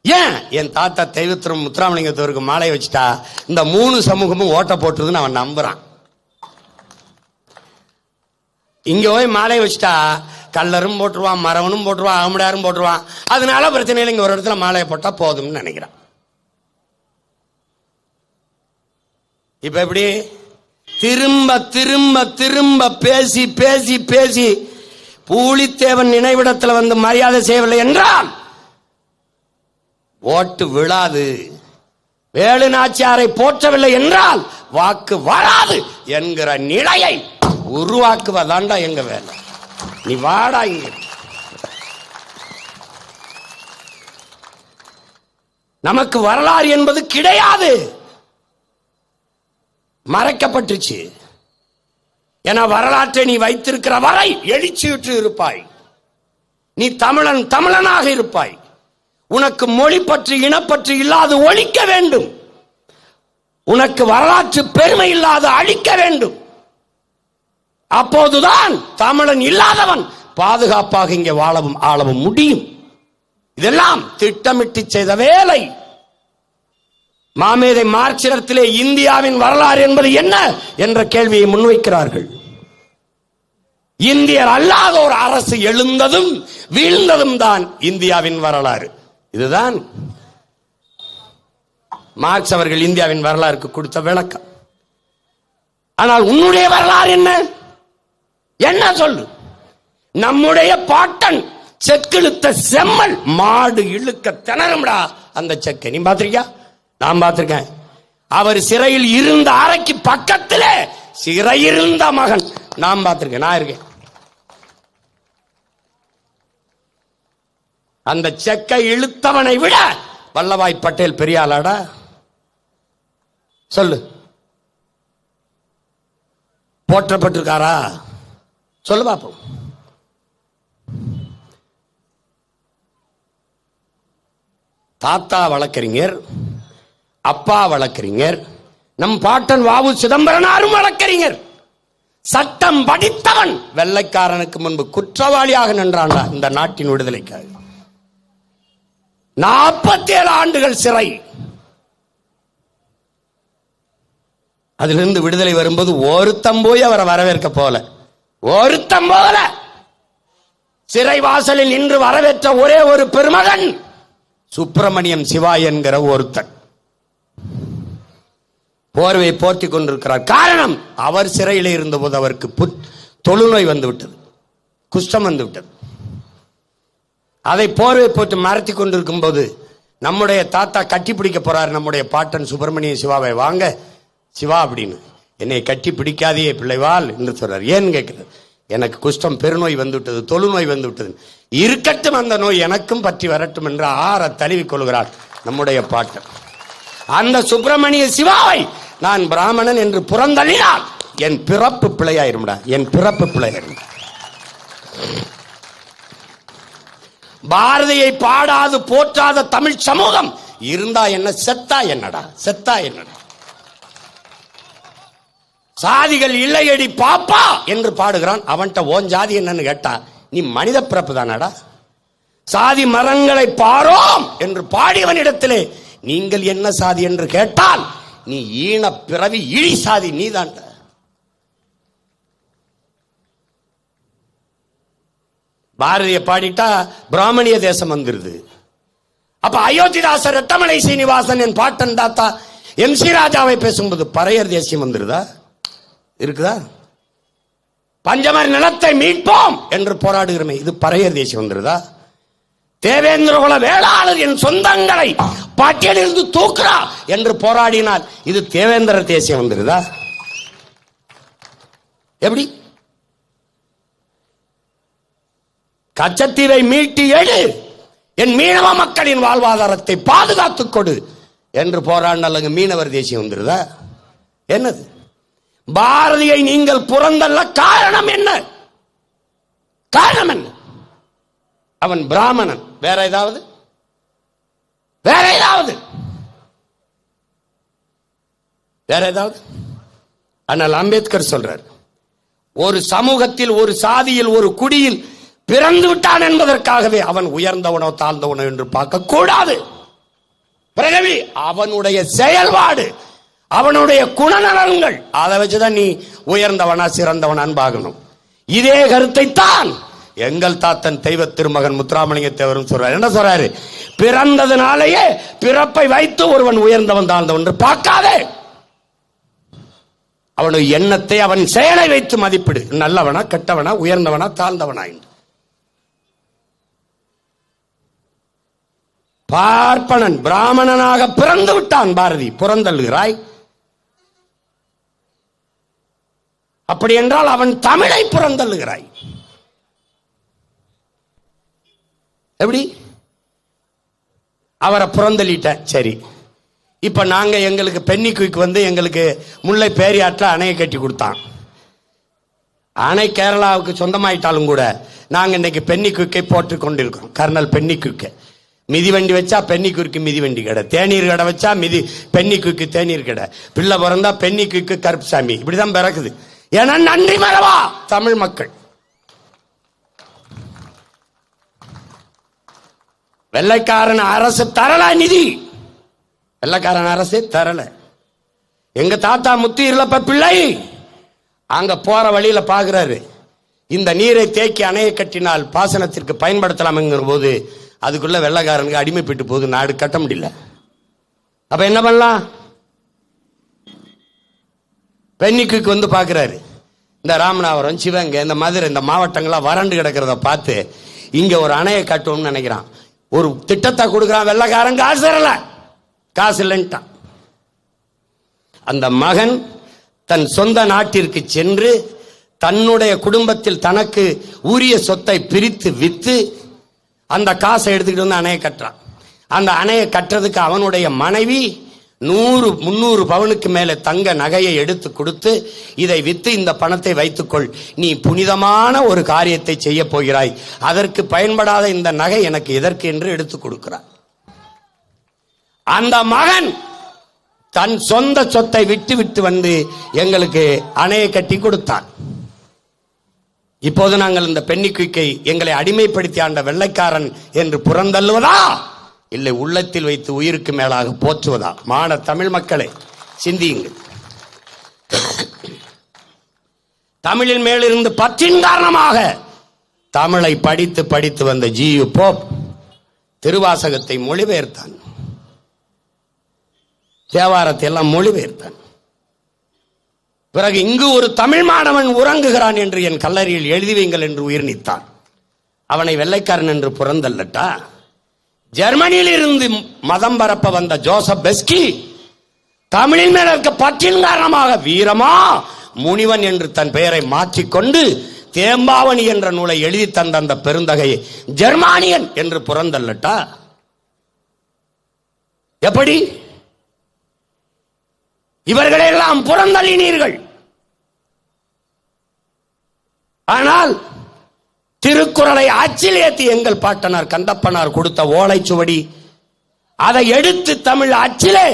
ஏன்? என் தாத்தா தெய்வத்திரம் முத்துராமலிங்கத்தவருக்கு மாலை வச்சுட்டா இந்த 3 சமூகமும் ஓட்ட போட்டுருதுன்னு அவன் நம்புறான். இங்க போய் மாலை வச்சுட்டா கல்லரும் போட்டுருவான், மரவனும் போட்டுருவான், அகமுடையாரும் போட்டுருவான். அதனால பிரச்சனை இல்லை, இங்க ஒரு இடத்துல மாலையை போட்டா போதும்னு நினைக்கிறான். இப்ப எப்படி திரும்ப திரும்ப திரும்ப பேசி பேசி பேசி பூலித்தேவன் நினைவிடத்தில் மரியாதை செய்யவில்லை என்றால் ஓட்டு விழாது, வேலு நாச்சியாரை போற்றவில்லை என்றால் வாக்கு வராது என்கிற நிலையை உருவாக்குவதாண்டா எங்க வேலை. நீ வாடா இங்க. நமக்கு வரலாறு என்பது கிடையாது, மறைக்கப்பட்டுச்சு. என வரலாற்றை நீ வைத்திருக்கிற வரை எழுச்சியுற்று இருப்பாய். நீ தமிழன் தமிழனாக இருப்பாய். உனக்கு மொழி பற்றி இனப்பற்றி இல்லாது ஒழிக்க வேண்டும். உனக்கு வரலாற்று பெருமை இல்லாத அழிக்க வேண்டும். அப்போதுதான் தமிழன் இல்லாதவன் பாதுகாப்பாக இங்கே ஆளவும் முடியும். இதெல்லாம் திட்டமிட்டு செய்த வேலை. மாமேதை மார்க்சிடத்திலே இந்தியாவின் வரலாறு என்பது என்ன என்ற கேள்வியை முன்வைக்கிறார்கள். இந்தியர் அல்லாத ஒரு அரசு எழுந்ததும் வீழ்ந்ததும் தான் இந்தியாவின் வரலாறு. இதுதான் மார்க்ஸ் அவர்கள் இந்தியாவின் வரலாறுக்கு கொடுத்த விளக்கம். ஆனால் உன்னுடைய வரலாறு என்ன? என்ன சொல்லு? நம்முடைய பாட்டன் செக்கிழுத்த செம்மல் மாடு இழுக்க திணறும்டா அந்த செக்கை. நீ பாத்திருக்கியா? நான் பார்த்திருக்கேன். அவர் சிறையில் இருந்த அறைக்கு பக்கத்திலே சிறையிருந்த மகன் நான் பார்த்திருக்கேன். நான் இருக்கேன். அந்த செக்கை இழுத்தவனை விட வல்லபாய் பட்டேல் பெரிய ஆளாடா? சொல்லு. போற்றப்பட்டிருக்காரா? சொல்லு பாப்போம். தாத்தா வழக்கறிஞர், அப்பா வழக்கறிஞர், நம் பாட்டன் வாவு சிதம்பரனாரும் வழக்கறிஞர். சட்டம் படித்தவன் வெள்ளைக்காரனுக்கு முன்பு குற்றவாளியாக நின்றான் இந்த நாட்டின் விடுதலைக்காக. 47 ஆண்டுகள் சிறை. அதிலிருந்து விடுதலை வரும்போது ஒருத்தம் போய் அவரை வரவேற்க போல, ஒருத்தம் போல சிறை வாசலில் நின்று வரவேற்ற ஒரே ஒரு பெருமகன் சுப்பிரமணியம் சிவா என்கிற ஒருத்தன் போர்வை போர்த்தி கொண்டிருக்கிறார். காரணம், அவர் சிறையில் இருந்தபோது அவருக்கு தொழுநோய் வந்து விட்டது, குஷ்டம் வந்து விட்டது. அதை போர்வை போட்டு மறைத்து கொண்டிருக்கும் போது நம்முடைய தாத்தா கட்டி பிடிக்க போறார் நம்முடைய பாட்டன் சுப்பிரமணிய சிவாவை. வாங்க சிவா அப்படின்னு. என்னை கட்டி பிடிக்காதே பிள்ளைவாள் என்று சொல்றார். ஏன்னு கேட்கிறது, எனக்கு குஷ்டம் பெருநோய் வந்து விட்டது, தொழுநோய் வந்து விட்டது. இருக்கட்டும், அந்த நோய் எனக்கும் பற்றி வரட்டும் என்று ஆற தழுவிக் கொள்கிறார் நம்முடைய பாட்டன். அந்த சுப்பிரமணிய சிவாவை நான் பிராமணன் என்று புறந்தள்ளினால் என் பிறப்பு பிழையாயிரும்டா, என் பிறப்பு பிழையாயிரும். பாரதியை பாடாது போற்றாத தமிழ் சமூகம் இருந்தா என்ன, செத்தா என்னடா, செத்தா என்னடா? சாதிகள் இல்லையடி பாப்பா என்று பாடுகிறான். அவன்கிட்ட ஓன் ஜாதி என்னன்னு கேட்டா, நீ மனித பிறப்பு தானடா. சாதி மரங்களை பாரோம் என்று பாடியவனிடத்திலே நீங்கள் என்ன சாதி என்று கேட்டால், நீ ஈன பிறவி இழி சாதி நீதான். பாரதிய பாடிட்டா பிராமணிய தேசம் வந்துருது. அப்ப அயோத்திதாசர் ரெட்டமலை சீனிவாசன் என் பாட்டன் தாத்தா MC ராஜாவை பேசும்போது பறையர் தேசியம் வந்துருதா? இருக்குதா? பஞ்சமர் நிலத்தை மீட்போம் என்று போராடுகிறோமே, இது பறையர் தேசியம் வந்துருதா? தேவேந்திரகுல வேளாளர் என் சொந்தங்களை பட்டியலிருந்து தூக்குறா என்று போராடினால் இது தேவேந்திர தேசியம் வந்துருதா? எப்படி? கச்சத்தீவை மீட்டு எடு, என் மீனவ மக்களின் வாழ்வாதாரத்தை பாதுகாத்துக் கொடு என்று போராடினால மீனவர் தேசியம் வந்துருதா? என்னது? பாரதியை நீங்கள் புறந்தள்ள காரணம் என்ன? காரணம் என்ன? அவன் பிராமணன். வேற ஏதாவது? வேற ஏதாவது? வேற ஏதாவது? ஆனால் அம்பேத்கர் சொல்றார், ஒரு சமூகத்தில், ஒரு சாதியில், ஒரு குடியில் பிறந்து விட்டான் என்பதற்காகவே அவன் உயர்ந்தவனோ தாழ்ந்தவனோ என்று பார்க்க கூடாது. பிறகு அவனுடைய செயல்பாடு, அவனுடைய குணநலன்கள், அதை வச்சுதான் நீ உயர்ந்தவனா சிறந்தவனான் பார்க்கணும். இதே கருத்தை தான் எங்கள் தாத்தன் தெய்வ திருமகன் முத்துராமலிங்க தேவரும் சொல்றாரு. என்ன சொல்றாரு? பிறந்ததுனாலேயே பிறப்பை வைத்து ஒருவன் உயர்ந்தவன் தாழ்ந்தவன் என்று பார்க்காதே, அவனுடைய எண்ணத்தை அவன் செயலை வைத்து மதிப்பிடு. நல்லவனா கெட்டவனா உயர்ந்தவனா தாழ்ந்தவனா என்று. பார்ப்பனன் பிராமணனாக பிறந்து விட்டான் பாரதி, புறந்தள்ளுகிறாய். அப்படி என்றால் அவன் தமிழை புறந்தள்ளுகிறாய். எப்படி? அவரை புறந்தள்ளிட்ட. சரி, இப்ப நாங்க எங்களுக்கு பென்னிக்குய்க்கு வந்து எங்களுக்கு முல்லை பேரியாற்றில் அணையை கட்டி கொடுத்தான். அணை கேரளாவுக்கு சொந்தமாயிட்டாலும் கூட நாங்க இன்னைக்கு பென்னிக்குய்க்கை போட்டுக் கொண்டிருக்கிறோம். கர்னல் பென்னிக்குய்க்கு மிதிவண்டி வச்சா பென்னிக்குய்க்கு மிதிவண்டி கடை, தேநீர் கடை வச்சா பென்னிக்குய்க்கு தேநீர் கடை, பிள்ளை பிறந்தா பென்னிக்குய்க்கு கருப்புசாமி, இப்படிதான் பிறக்குது. ஏன்னா நன்றி மறவா தமிழ் மக்கள். வெள்ளைக்காரன் அரசு தரல நிதி, வெள்ளைக்காரன் அரசு தரல. எங்க தாத்தா முத்து இருளப்ப பிள்ளை அங்க போற வழியில பாக்குறாரு, இந்த நீரை தேக்கி அணையை கட்டினால் பாசனத்திற்கு பயன்படுத்தலாம்ங்கிற போது அதுக்குள்ள வெள்ளைக்காரனுக்கு அடிமைப்பட்டு போது நாடு கட்ட முடியல. அப்ப என்ன பண்ணலாம்? பென்னிக்குய்க்கு வந்து பாக்குறாரு, இந்த ராமநாதபுரம், சிவகங்கை, இந்த மதுரை, இந்த மாவட்டங்கள்லாம் வறண்டு கிடக்கிறத பார்த்து இங்க ஒரு அணையை கட்டணும்னு நினைக்கிறான். ஒரு திட்டத்தை கொடுக்கிறான், வெள்ளைக்காரன் காசு தரல, காசு இல்லைன்ட்டான். அந்த மகன் தன் சொந்த நாட்டிற்கு சென்று தன்னுடைய குடும்பத்தில் தனக்கு உரிய சொத்தை பிரித்து வித்து அந்த காசை எடுத்துக்கிட்டு வந்து அணையை கட்டுறான். அந்த அணையை கட்டுறதுக்கு அவனுடைய மனைவி 100-300 பவுனுக்கு மேல தங்க நகையை எடுத்து கொடுத்து, இதை வித்து இந்த பணத்தை வைத்துக்கொள், நீ புனிதமான ஒரு காரியத்தை செய்ய போகிறாய், அதற்கு பயன்படாத இந்த நகை எனக்கு எதற்கு என்று எடுத்து கொடுக்கிறார். அந்த மகன் தன் சொந்த சொத்தை விட்டு விட்டு வந்து எங்களுக்கு அணையை கட்டி கொடுத்தான். இப்போது நாங்கள் இந்த பென்னிக்குய்க்கை எங்களை அடிமைப்படுத்தி ஆண்ட வெள்ளைக்காரன் என்று புறந்தள்ளுவதா, இல்லை உள்ளத்தில் வைத்து உயிருக்கு மேலாக போற்றுவதா? மான தமிழ் மக்களை சிந்தியுங்கள். தமிழின் மேலிருந்து பற்றின் காரணமாக தமிழை படித்து படித்து வந்த ஜி.யு. போப் திருவாசகத்தை மொழிபெயர்த்தான், தேவாரத்தை எல்லாம் மொழிபெயர்த்தான். பிறகு இங்கு ஒரு தமிழ் மாணவன் உறங்குகிறான் என்று என் கல்லறையில் எழுதி வைங்கள் என்று உயிர் நீத்தான். அவனை வெள்ளைக்காரன் என்று புறந்தல்லட்டா? ஜெர்மனியில் இருந்து மதம் பரப்ப வந்த ஜோசப் பெஸ்கி தமிழின் மேல் இருக்க பற்றின் காரணமாக வீரமா முனிவன் என்று தன் பெயரை மாற்றிக்கொண்டு தேம்பாவணி என்ற நூலை எழுதி தந்த அந்த பெருந்தகையை ஜெர்மானியன் என்று புறந்தல்லட்டா? எப்படி? இவர்களெல்லாம் புறந்தள்ளினீர்கள். ஆனால் திருக்குறளை அச்சில் ஏற்றி எங்கள் பாட்டனார் கந்தப்பனார் கொடுத்த ஓலைச்சுவடி, அதை எடுத்து தமிழ் அச்சிலே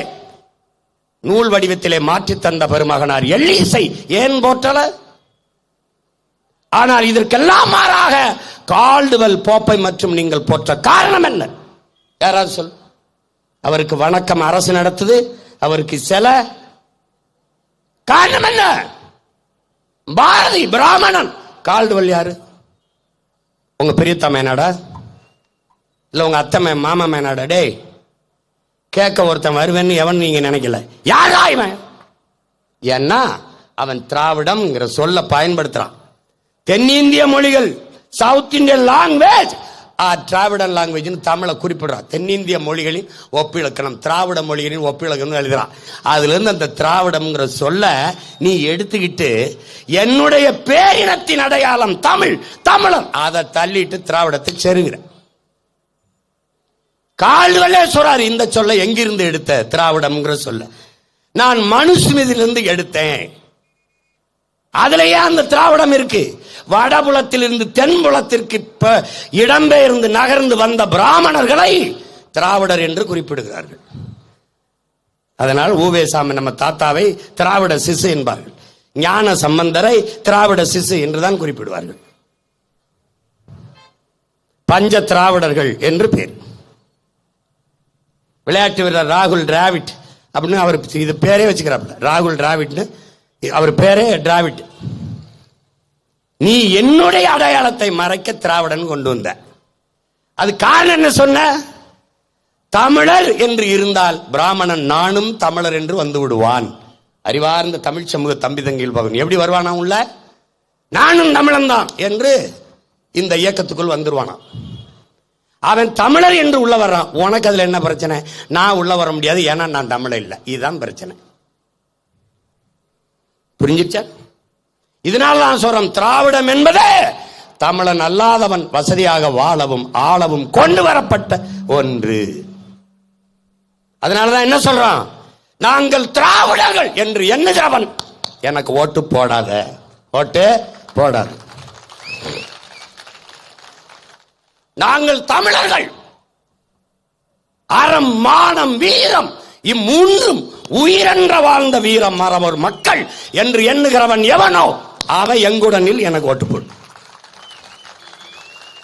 நூல் வடிவத்திலே மாற்றி தந்த பெருமகனார் எல்லீசை ஏன் போற்றல? ஆனால் இதற்கெல்லாம் மாறாக கால்டுவெல் போப்பை மற்றும் நீங்கள் போற்ற காரணம் என்ன? யாராவது சொல். அவருக்கு வணக்கம் அரசு நடத்துது, அவருக்கு சில காரணம் என்ன? பாரதி பிராமணன். கால்டுவெல் யாரு? உங்க பெரியத்தா மேனாடா இல்ல உங்க அத்தை மாமா மேனாடா? டே கேட்க ஒருத்தன் வருவேன்னு எவன் நீங்க நினைக்கல. யாரா இவன்? ஏன்னா அவன் திராவிடம்ங்கிற சொல்ல பயன்படுத்துறான். தென்னிந்திய மொழிகள் சவுத் இந்தியன் லாங்குவேஜ் திராவிடன் லாங்குவேஜ் தமிழை குறிப்பிடுறான். தென்னிந்திய மொழிகளின் ஒப்பிலக்கணம், திராவிட மொழிகளின் ஒப்பிலக்கணம் எழுதுறான். அதுல இருந்து அந்த திராவிடம்ங்கிற சொல்ல நீ எடுத்துக்கிட்டு என்னுடைய பேரினத்தின் அடையாளம் தமிழ், தமிழன் அதை தள்ளிட்டு திராவிடத்தை செருகிற. கால்டுவெல்லே சொல்றாரு இந்த சொல்ல எங்கிருந்து எடுத்த? திராவிடம்ங்கிற சொல்ல நான் மனுஸ்மிருதியிலிருந்து எடுத்தேன். அதுலயே அந்த திராவிடம் இருக்கு. வடபுலத்திலிருந்து தென்புலத்திற்கு இடம்பெயர்ந்து நகர்ந்து வந்த பிராமணர்களை திராவிடர் என்று குறிப்பிடுகிறார்கள். அதனால் ஊவேசாமி நம்ம தாத்தாவை திராவிட சிசு என்பார்கள். ஞான சம்பந்தரை திராவிட சிசு என்றுதான் குறிப்பிடுவார்கள். பஞ்ச திராவிடர்கள் என்று பேர். விளையாட்டு வீரர் ராகுல் டிராவிட் அப்படின்னு அவர் இது பேரே வச்சுக்கிறார். ராகுல் டிராவிட்னு அவர் பேரே டிராவிட். நீ என்னுடைய அடையாளத்தை மறைக்க திராவிடன் கொண்டு வந்த. அது காரணம் என்ன சொன்ன? தமிழர் என்று இருந்தால் பிராமணன் நானும் தமிழர் என்று வந்து விடுவான். அறிவார்ந்த தமிழ் சமூக தம்பி தங்கியில் பவன் எப்படி வருவானா உள்ள? நானும் தமிழன் தான் என்று இந்த இயக்கத்துக்குள் வந்துருவானா. அவன் தமிழர் என்று உள்ள வர்றான். உனக்கு அதுல என்ன பிரச்சனை? நான் உள்ள வர முடியாது, ஏன்னா நான் தமிழர் இல்லை. இதுதான் பிரச்சனை. புரிஞ்சிச்சா? இதனால நான் சொல்றேன், திராவிடம் என்பது தமிழன் அல்லாதவன் வசதியாக வாழவும் ஆளவும் கொண்டு வரப்பட்ட ஒன்று. அதனாலதான் என்ன சொல்றான்? நாங்கள் திராவிடர்கள் என்று எண்ணுகிறவன் எனக்கு ஓட்டு போடாத, ஓட்டு போடாத. நாங்கள் தமிழர்கள் அறம் மானம் வீரம் இம்மூன்றும் உயிரென்ற வாழ்ந்த வீரம் மறவர் மக்கள் என்று எண்ணுகிறவன் எவனோ அவன் எங்குடனில் எனக்கு ஓட்டு போடு.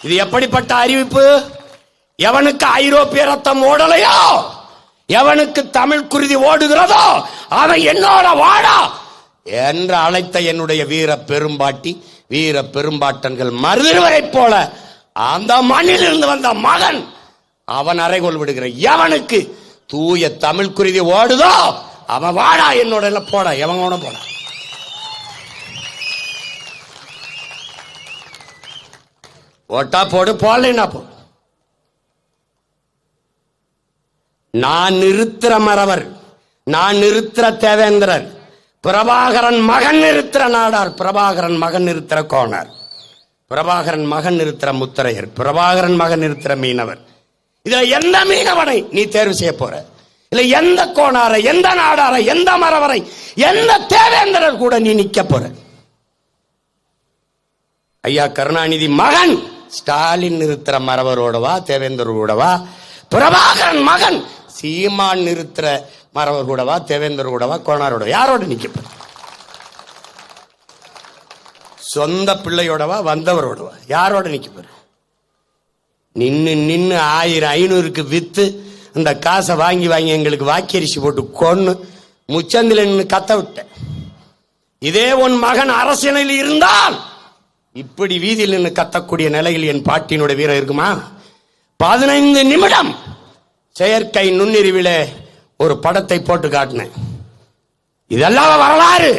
இது எப்படிப்பட்ட அறிவிப்பு? எவனுக்கு ஐரோப்பிய ரத்தம் ஓடலையோ, எவனுக்கு தமிழ் குருதி ஓடுகிறதோ அவன் என்னோட வாடா என்று அழைத்த என்னுடைய வீர பெரும்பாட்டி வீர பெரும்பாட்டன்கள் மருதிருவரை போல அந்த மண்ணில் இருந்து வந்த மகன் அவன் அறைகோள் விடுகிற எவனுக்கு தூய தமிழ் குருதி ஓடுதோ அவன் வாடா என்னோட போட, எவனோட போட. ஓட்டா போடு, போடலைன்னா போ. நான் நிறுத்துற மறவர், நான் நிறுத்துற தேவேந்திரர், பிரபாகரன் மகன் நிறுத்துற நாடார், பிரபாகரன் மகன் நிறுத்துற கோணர், பிரபாகரன் மகன் நிறுத்துற முத்தரையர், பிரபாகரன் மகன் நிறுத்துற மீனவர். இதுல எந்த மீனவனை நீ தேர்வு செய்ய போற? இல்ல எந்த கோணாரை, எந்த நாடாரை, எந்த மறவரை, எந்த தேவேந்திரர் கூட நீ நிக்க போற? ஐயா கருணாநிதி மகன் ஸ்டாலின் நிறுத்துற மறவரோடவா தேவேந்திரோடவா? பிரபாகரன் மகன் சீமான் நிறுத்துற மறவர் கூடவா தேவேந்தர் கூடவா கோணாரோட யாரோட நிக்க போற? சொந்த பிள்ளையோடவா வந்தவரோடவா யாரோட நிக்க போற? நின்னு நின்னு 1000-500க்கு வித்து அந்த காசை வாங்கி வாங்கி எங்களுக்கு வாக்கரிசி போட்டு கொன்னு முச்சந்தில நின்று கத்த விட்ட. இதே உன் மகன் அரசியலில் இருந்தால் இப்படி வீதியில் நின்று கத்தக்கூடிய நிலையில் என் பாட்டியினுடைய வீரம் இருக்குமா? 15 நிமிடம் செயற்கை நுண்ணறிவிலே ஒரு படத்தை போட்டு காட்டினேன். இதெல்லாம் வரலாறு.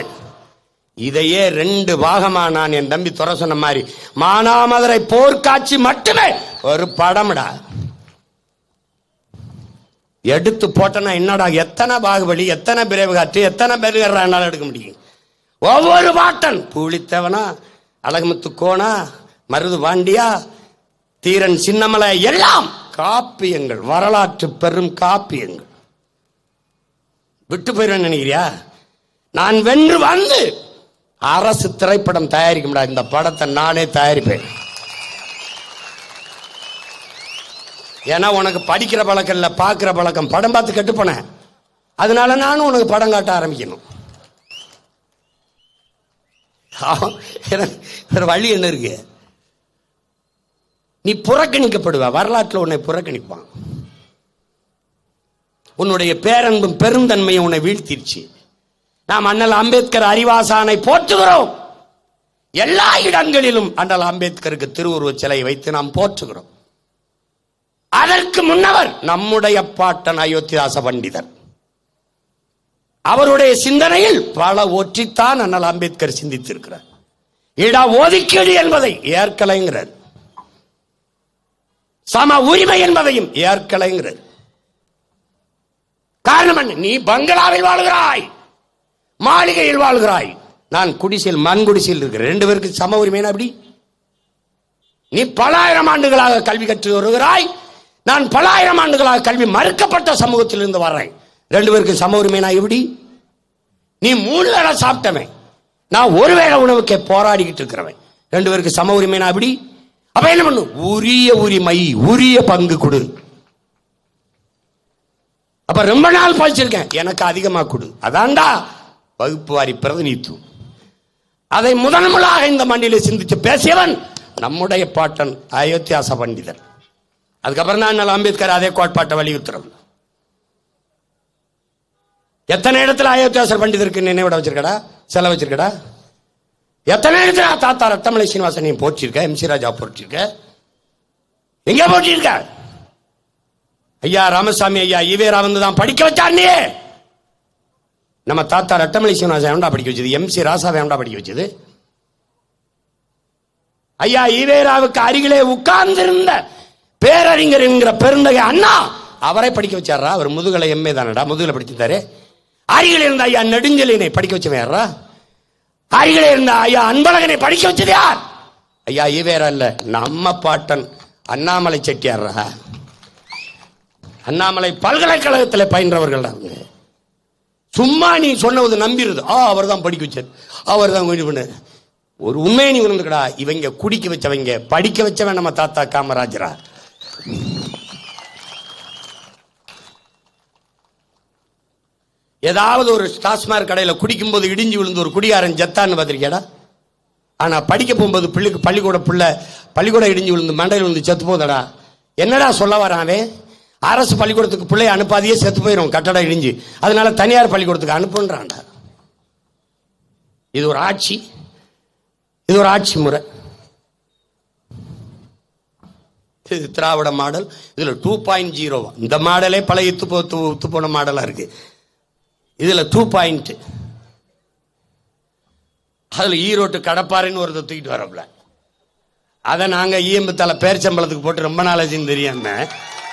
இதையே 2 பாகமா நான் என் தம்பி துறை சொன்ன மாதிரி மானாமதுரை போர்க்காட்சி மட்டுமே ஒரு படம்டா எடுத்து போட்டனா என்னடா எத்தனை பாகுபலி, எத்தனை பிரேவு காற்று, எத்தனை பேர் என்னால எடுக்க முடியும்? ஒவ்வொரு பாட்டன் பூலித்தேவனா, அழகுமுத்து கோணா, மருது பாண்டியா, தீரன் சின்னமலை எல்லாம் காப்பியங்கள், வரலாற்று பெரும் காப்பியங்கள். விட்டு போயிடுவேன் நினைக்கிறியா? நான் வென்று வந்து அரசு திரைப்படம் தயாரிக்க முடியாது. இந்த படத்தை நானே தயாரிப்பேன். ஏன்னா உனக்கு படிக்கிற பழக்கம் இல்ல, பார்க்கிற பழக்கம். படம் பார்த்து கெட்டு போனேன். அதனால நானும் உனக்கு படம் காட்ட ஆரம்பிக்கணும். வழி என்ன இருக்கு? நீ புறக்கணிக்கப்படுவ, வரலாற்றில் உன்னை புறக்கணிப்பான். உன்னுடைய பேரன்பும் பெருந்தன்மையை உன்னை வீழ்த்திருச்சு. நாம் அண்ணல் அம்பேத்கர் அறிவாசானை போற்றுகிறோம். எல்லா இடங்களிலும் அண்ணல் அம்பேத்கருக்கு திருவுருவச் சிலை வைத்து நாம் போற்றுகிறோம். அதற்கு முன்னவர் நம்முடைய பாட்டன் அயோத்திதாச பண்டிதர். அவருடைய சிந்தனையில் பல ஒற்றித்தான் அண்ணல் அம்பேத்கர் சிந்தித்திருக்கிறார். இட ஒதுக்கீடு என்பதை ஏற்கலைங்கிறார், சம உரிமை என்பதையும் ஏற்கலைங்கிறார். காரணம் என்ன? நீ பங்களாவில் வாழ்கிறாய், மாளிகையில் வாழ்கிறாய், நான் குடிசையில் மண் குடிசையில் இருக்கிறேன். 2 பேருக்கு சம உரிமை அப்படி? நீ பல ஆயிரம் ஆண்டுகளாக கல்வி கற்று வருகிறாய், நான் பல ஆயிரம் ஆண்டுகளாக கல்வி மறுக்கப்பட்ட சமூகத்தில் இருந்து வர்றேன். 2 பேருக்கு சம உரிமை எப்படி? நீ 3 வேளை சாப்பிட்டவன், நான் 1 வேளை உணவுக்கே போராடிக்கிட்டு இருக்கிறவன். 2 பேருக்கு சம உரிமை எப்படி? அப்ப என்ன பண்ணு? உரிய உரிமை, உரிய பங்கு கொடு. அப்ப ரொம்ப நாள் படிச்சிருக்கேன், எனக்கு அதிகமா கொடு. அதான்டா வகுப்பு வாரி பிரதிநிதித்துவம். அதை முதன்முதலாக இந்த மண்ணிலே சிந்திச்சு பேசியவன் நம்முடைய பாட்டன் அயோத்தியாச பண்டிதர். அதுக்கப்புறம் தான் அம்பேத்கர் அதே கோட்பாட்டை வலியுறுத்துறோம். எத்தனை இடத்துல அயோத்தியாசர் பண்டிதருக்கு நினைவிட வச்சிருக்கடா, செல வச்சிருக்கடா? எத்தனை இடத்துல தாத்தா ரத்தமலை சீனிவாசன் போற்றிருக்க, எம்.சி. ராஜா போற்றிருக்க, எங்க போற்றிருக்க? ஐயா ராமசாமி ஐயா ஈவேரா வந்து தான் படிக்க வச்சார். நீ நம்ம தாத்தா ரத்தமலை சீனிவாசன் எவன்டா படிக்க வச்சது? எம்.சி. ராசாவை எவன்டா படிக்க வச்சது? ஐயா ஈவேராவுக்கு அருகிலே உட்கார்ந்திருந்த பேரறிஞர் என்கிற பெருந்தகை அண்ணா அவரை படிக்க வச்சாரா? அவர் முதுகலை எம்ஏ தானடா, முதுகலை படிச்சிருந்தாரு. அருகில் இருந்த ஐயா நெடுஞ்செலியனை படிக்க வச்சவன் யாரா? அருகில் இருந்த ஐயா அன்பழகனை படிக்க வச்சது யார்? ஐயா ஈவேரா இல்ல, நம்ம பாட்டன் அண்ணாமலை செட்டியாரா. அண்ணாமலை பல்கலைக்கழகத்தில் பயின்றவர்கள். சும்மா நீ சொன்னது நம்பிடுது. அவர் தான் படிக்க வச்சார், அவர் தான் கொஞ்சம் பண்ண. ஒரு உண்மையை நீ உணர்ந்துக்கடா, இவங்க குடிக்க வச்சவங்க, படிக்க வச்சவன் நம்ம தாத்தா காமராஜரா. ஏதாவது ஒரு டாஸ்மாக் கடையில் குடிக்கும் போது இடிஞ்சு விழுந்து ஒரு குடிகாரன் ஜத்தான்னு பார்த்திருக்கியாடா? ஆனா படிக்க போகும்போது பிள்ளைக்கு பள்ளிக்கூடம் இடிஞ்சு விழுந்து மண்டையில் விழுந்து செத்து போதடா. என்னடா சொல்ல வரானே? அரசு பள்ளிக்கூடத்துக்கு பிள்ளை அனுப்பாதையே செத்து போயிடும் கட்டடம் இடிஞ்சு, அதனால தனியார் பள்ளிக்கூடத்துக்கு அனுப்புன்றான்டா. இது ஒரு ஆட்சி, இது ஒரு ஆட்சி முறை. இது திராவிட மாடல். இதுல 2.0 இந்த மாடலே பல உத்து போன மாடலா இருக்கு. இதுல 2. அதுல ஈரோட்டு கடப்பாறைன்னு ஒருத்தர் தூக்கிட்டு வரப்பல, அதை நாங்க ஈயம்பு தலை பேர்ச்சம்பளத்துக்கு போட்டு ரொம்ப நாளாச்சுன்னு தெரியாம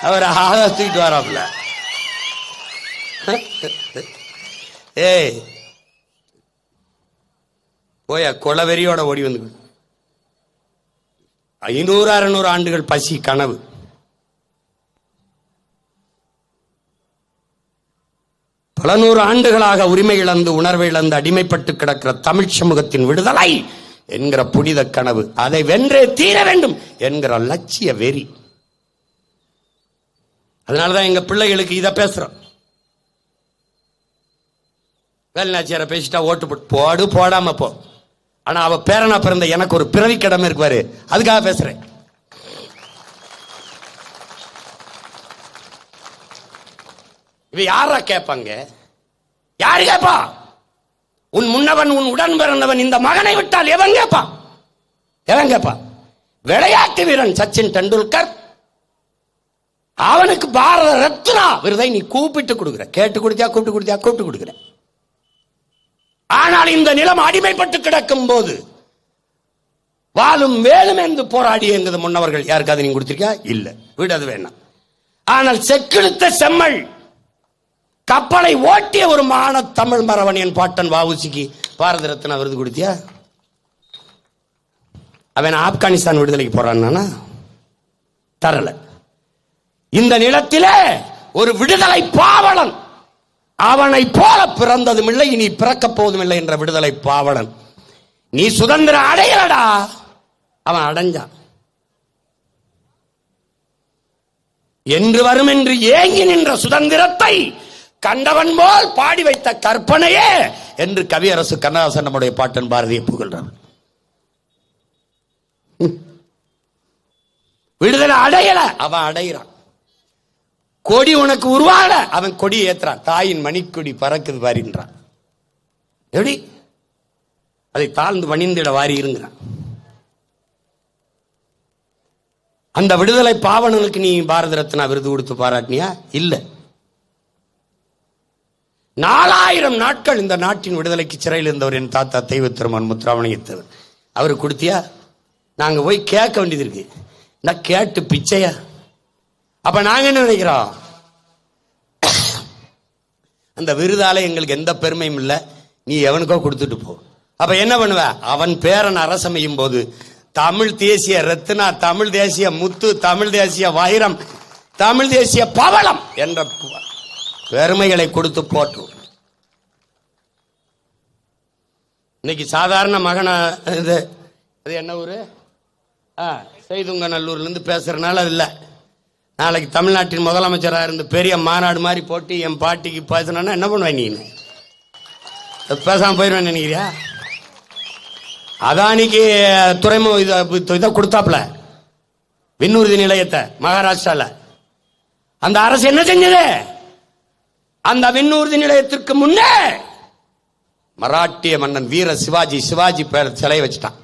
அவர் தூக்கிட்டு வராப்புல. ஏய் போய கொலவெறியோட ஓடி வந்து 500-600 ஆண்டுகள் பசி கனவு. பல 100 ஆண்டுகளாக உரிமை இழந்து உணர்வை இழந்து அடிமைப்பட்டு கிடக்கிற தமிழ் சமூகத்தின் விடுதலை என்கிற புனித கனவு, அதை வென்றே தீர வேண்டும் என்கிற லட்சிய வெறி. அதனாலதான் எங்க பிள்ளைகளுக்கு இதை பேசுறோம். வேலுநாச்சியார பேசிட்டா ஓட்டு போடு, போடாம போ. ஆனா அவ பேரனா பிறந்த எனக்கு ஒரு பிறவி கடமை இருக்குவாரு, அதுக்காக பேசுறேன். இவ யாரா கேட்பாங்க? யாரு கேட்பா? உன் முன்னவன் உன் உடன் பிறந்தவன் இந்த மகனை விட்டால் எவன் கேட்பா? எவன் கேட்பா? விளையாட்டு வீரன் சச்சின் டெண்டுல்கர், அவனுக்கு பாரத ரத்னா விருதை நீ கூப்பிட்டு கொடுக்குற. கேட்டு கொடுத்தியா? கூப்பிட்டு கொடுக்குற. ஆனால் இந்த நிலம் அடிமைப்பட்டு கிடக்கும் போது வாழும் வேலும் என்று போராடி என்கிறது முன்னவர்கள் யாருக்காவது நீங்க கொடுத்திருக்கியா? இல்ல, வீடு அது வேணாம். ஆனால் செக்கெடுத்த செம்மல் கப்பலை ஓட்டிய ஒரு மான தமிழ் மரவன் என் பாட்டன் வஉசிக்கு பாரத ரத்னா விருது கொடுத்தியா? அவன் ஆப்கானிஸ்தான் விடுதலைக்கு போறான்னா தரல. இந்த நிலத்திலே ஒரு விடுதலை பாவலன், அவனை போல பிறந்ததும் இல்லை, இனி பிறக்கப் போவதும் இல்லை என்ற விடுதலை பாவலன். நீ சுதந்திரம் அடையலடா, அவன் அடைஞ்சான். என்று வரும் என்று ஏங்கி நின்ற சுதந்திரத்தை கண்டவன் போல் பாடி வைத்த கற்பனையே என்று கவியரசு கண்ணதாசன் நம்முடைய பாட்டன் பாரதியை புகழ்றார். விடுதலை அடையல, அவன் அடைகிறான். கொடி உனக்கு உருவாகல, அவன் கொடி ஏத்துறான். தாயின் மணிக்கொடி பறக்குது வாரின்றான். எப்படி அதை தாழ்ந்து வணிந்திட வாரி இருங்கிறான். அந்த விடுதலை பாவனனுக்கு நீ பாரத ரத்னா விருது கொடுத்து பாராட்டினியா? இல்ல. 4000 நாட்கள் இந்த நாட்டின் விடுதலைக்கு சிறையில் இருந்தவர் என் தாத்தா தெய்வ திருமன் முத்துராமலிங்கத்தேவர். அவருக்கு கொடுத்தியா? நாங்க போய் கேட்க வேண்டியது இருக்கு. நான் கேட்டு பிச்சையா? அப்ப நாங்க என்ன நினைக்கிறோம்? அந்த விருதால எங்களுக்கு எந்த பெருமையும் இல்லை, நீ எவனுக்கோ கொடுத்துட்டு போ. அப்ப என்ன பண்ணுவ? அவன் பேரன் அரசமையும் போது தமிழ் தேசிய ரத்னா, தமிழ் தேசிய முத்து, தமிழ் தேசிய வைரம், தமிழ் தேசிய பவளம் என்ற பெருமைகளை கொடுத்து போட்டு இன்னைக்கு சாதாரண மகன அது என்ன ஊரு? செய்துங்கநல்லூர்ல இருந்து பேசுறதுனால அது இல்லை. நாளைக்கு தமிழ்நாட்டின் முதலமைச்சராக இருந்து பெரிய மாநாடு மாதிரி போட்டு என் பாட்டிக்கு பேசணும்னா என்ன பண்ணுவேன்? நீ பேசாம போயிடுவேன் நினைக்கிறியா? அதானிக்கு துறைமுக இதை கொடுத்தாப்ல விண்ணூர்தி நிலையத்தை மகாராஷ்டிரால. அந்த அரசு என்ன செஞ்சது? அந்த விண்ணூர்தி நிலையத்திற்கு முன்னே மராட்டிய மன்னன் வீர சிவாஜி பேர் சிலை வச்சுட்டான்.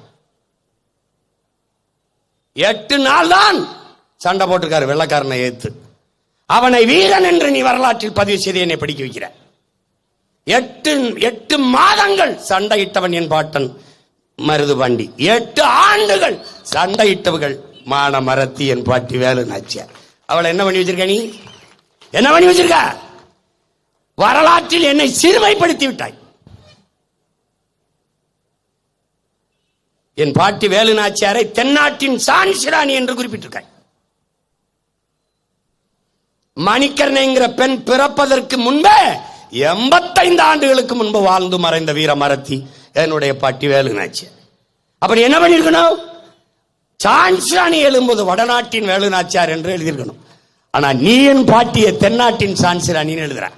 8 நாள் தான் சண்டை போட்டிருக்காரு வெள்ளக்காரனை ஏத்து. அவனை வீரன் என்று நீ வரலாற்றில் பதிவு செய்து என்னை படிக்க வைக்கிற. 8 மாதங்கள் சண்டையிட்டவன் என் பாட்டன் மருதுபாண்டி. 8 ஆண்டுகள் சண்டையிட்டவர்கள் மான மரத்தி என் பாட்டி வேலு நாச்சியார். அவளை என்ன பண்ணி வச்சிருக்க? நீ என்ன பண்ணி வச்சிருக்க? வரலாற்றில் என்னை சிறுமைப்படுத்தி விட்டாய். என் பாட்டி வேலு நாச்சியாரை தென்னாட்டின் சான்சிராணி என்று குறிப்பிட்டிருக்காய். மணிக்கர்ணைங்கிற பெண் பிறப்பதற்கு முன்பே 85 ஆண்டுகளுக்கு முன்பு வாழ்ந்து மறைந்த வீர மரத்தி என்னுடைய பாட்டி வேலு நாச்சியார். அப்படி என்ன பண்ணிருக்கணும்? சான்சிராணி எழும்போது வடநாட்டின் வேலு நாச்சியார் என்று எழுதியிருக்கணும். ஆனா நீ என் பாட்டியை தென்னாட்டின் சான்சிராணின்னு எழுதுற.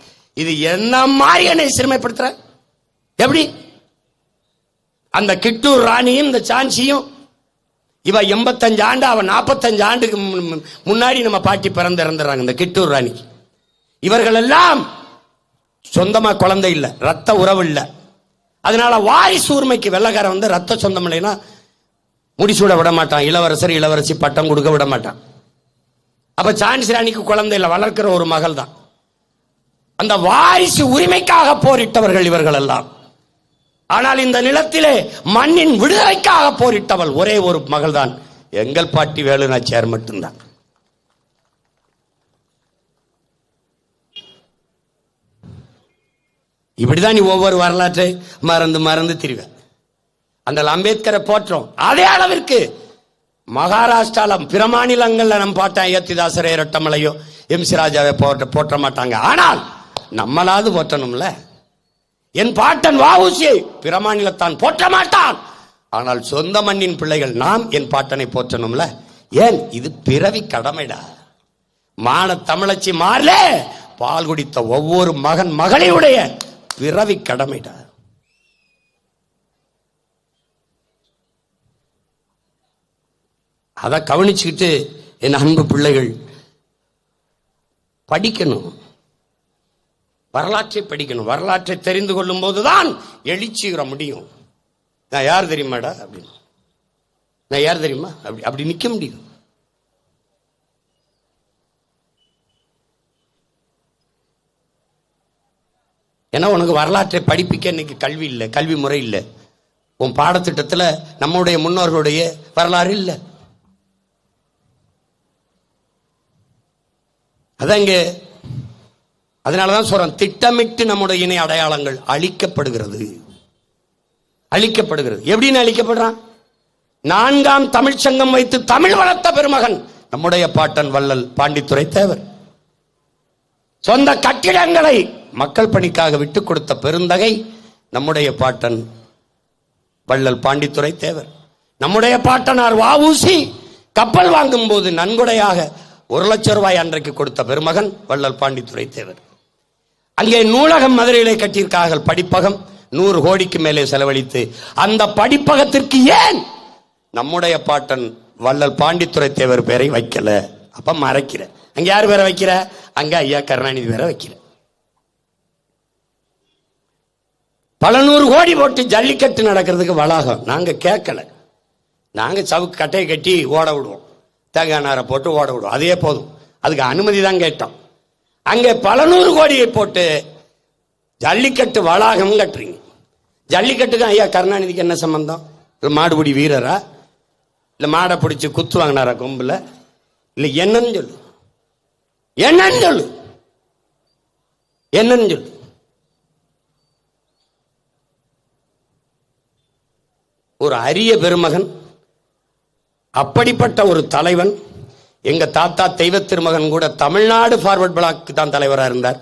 இது என்ன மாதிரி என்னை சிறுமைப்படுத்துற? எப்படி? அந்த கிட்டூர் ராணியும் இந்த சான்சியும் இவ 85 ஆண்டு, அவன் 45 ஆண்டுக்கு முன்னாடி நம்ம பாட்டி பிறந்து இறந்துறாங்க. இந்த கிட்டூர் ராணி இவர்கள் எல்லாம் சொந்தமா குழந்தை இல்ல, ரத்த உறவு இல்ல. அதனால வாரிசு உரிமைக்கு வெள்ளக்காரன் வந்து ரத்த சொந்தம் இல்லைன்னா முடிசூட விட மாட்டான். இளவரசர் இளவரசி பட்டம் கொடுக்க விட மாட்டான். அப்ப சான்சி ராணிக்கு குழந்தை இல்ல, வளர்க்கிற ஒரு மகள் தான். அந்த வாரிசு உரிமைக்காக போரிட்டவர்கள் இவர்கள் எல்லாம். ஆனால் இந்த நிலத்திலே மண்ணின் விடுதலைக்காக போரிட்டவள் ஒரே ஒரு மகள் தான் எங்கள் பாட்டி வேலு நாச்சியார் மட்டும்தான். இப்படிதான் நீ ஒவ்வொரு வரலாற்றை மறந்து மறந்து திரிவ. அந்த அம்பேத்கரை போற்றோம். அதே அளவிற்கு மகாராஷ்டிரால பிற மாநிலங்கள்ல நம் பாட்டன் ஏத்திதாசரே ரெட்டமலையோ எம்.சி. ராஜாவை போற்ற மாட்டாங்க. ஆனால் நம்மளாவது போற்றணும்ல. என் பாட்டன் வ.உ.சி. பிற மாநிலத்தான் போற்ற மாட்டான். ஆனால் சொந்த மண்ணின் பிள்ளைகள் நாம் என் பாட்டனை போற்றணும்ல. ஏன்? இது பிறவி கடமைடா. மான தமிழச்சி மாறல பால் குடித்த ஒவ்வொரு மகன் மகளிருடைய பிறவி கடமைடா. அதை கவனிச்சுக்கிட்டு என் அன்பு பிள்ளைகள் படிக்கணும், வரலாற்றை படிக்கணும். வரலாற்றை தெரிந்து கொள்ளும் போதுதான் எழுச்சியுற முடியும். நான் யார் தெரியுமாடா அப்படின்னு, நான் யார் தெரியுமா அப்படி நிக்க முடியும். ஏன்னா உனக்கு வரலாற்றை படிப்பிக்க இன்னைக்கு கல்வி இல்லை, கல்வி முறை இல்லை. உன் பாடத்திட்டத்தில் நம்முடைய முன்னோர்களுடைய வரலாறு இல்லை. அதான் இங்க அதனாலதான் சொல்றேன், திட்டமிட்டு நம்முடைய இணை அடையாளங்கள் அழிக்கப்படுகிறது. எப்படின்னு அழிக்கப்படுறான்? 4ஆம் தமிழ் சங்கம் வைத்து தமிழ் வளர்த்த பெருமகன் நம்முடைய பாட்டன் வள்ளல் பாண்டித்துரை தேவர். சொந்த கட்டிடங்களை மக்கள் பணிக்காக விட்டுக் கொடுத்த பெருந்தகை நம்முடைய பாட்டன் வள்ளல் பாண்டித்துரை தேவர். நம்முடைய பாட்டனார் வ.உ.சி. கப்பல் வாங்கும் போது நன்கொடையாக 1 லட்சம் ரூபாய் அன்றைக்கு கொடுத்த பெருமகன் வள்ளல் பாண்டித்துரை தேவர். அங்கே நூலகம் மதுரையிலே கட்டியிருக்கார்கள், படிப்பகம் 100 கோடிக்கு மேலே செலவழித்து. அந்த படிப்பகத்திற்கு ஏன் நம்முடைய பாட்டன் வள்ளல் பாண்டித்துரை தேவர் பேரை வைக்கல? அப்ப மறைக்கிற. அங்க யார் பேரை வைக்கிற? அங்க ஐயா கருணாநிதி பேரை வைக்கிற. பல 100 கோடி போட்டு ஜல்லிக்கட்டு நடக்கிறதுக்கு வளாகம் நாங்க கேட்கல. நாங்க சவுக்கு கட்டையை கட்டி ஓட விடுவோம், தேங்காய் நாரை போட்டு ஓட விடுவோம், அதே போதும். அதுக்கு அனுமதி தான் கேட்டோம். அங்கே பல 100 கோடியை போட்டு ஜல்லிக்கட்டு வளாகம் கட்டுறீங்க. ஜல்லிக்கட்டுக்கு ஐயா கருணாநிதிக்கு என்ன சம்பந்தம்? மாடுபிடி வீரரா? இல்ல மாடை பிடிச்சி குத்து வாங்கினாரா கொம்புல? இல்ல என்னன்னு சொல்லு, என்னன்னு சொல்லு, என்னன்னு சொல்லு. ஒரு அரிய பெருமகன், அப்படிப்பட்ட ஒரு தலைவன். எங்க தாத்தா தெய்வ திருமகன் கூட தமிழ்நாடு ஃபார்வர்ட் பிளாக் தான் தலைவராக இருந்தார்.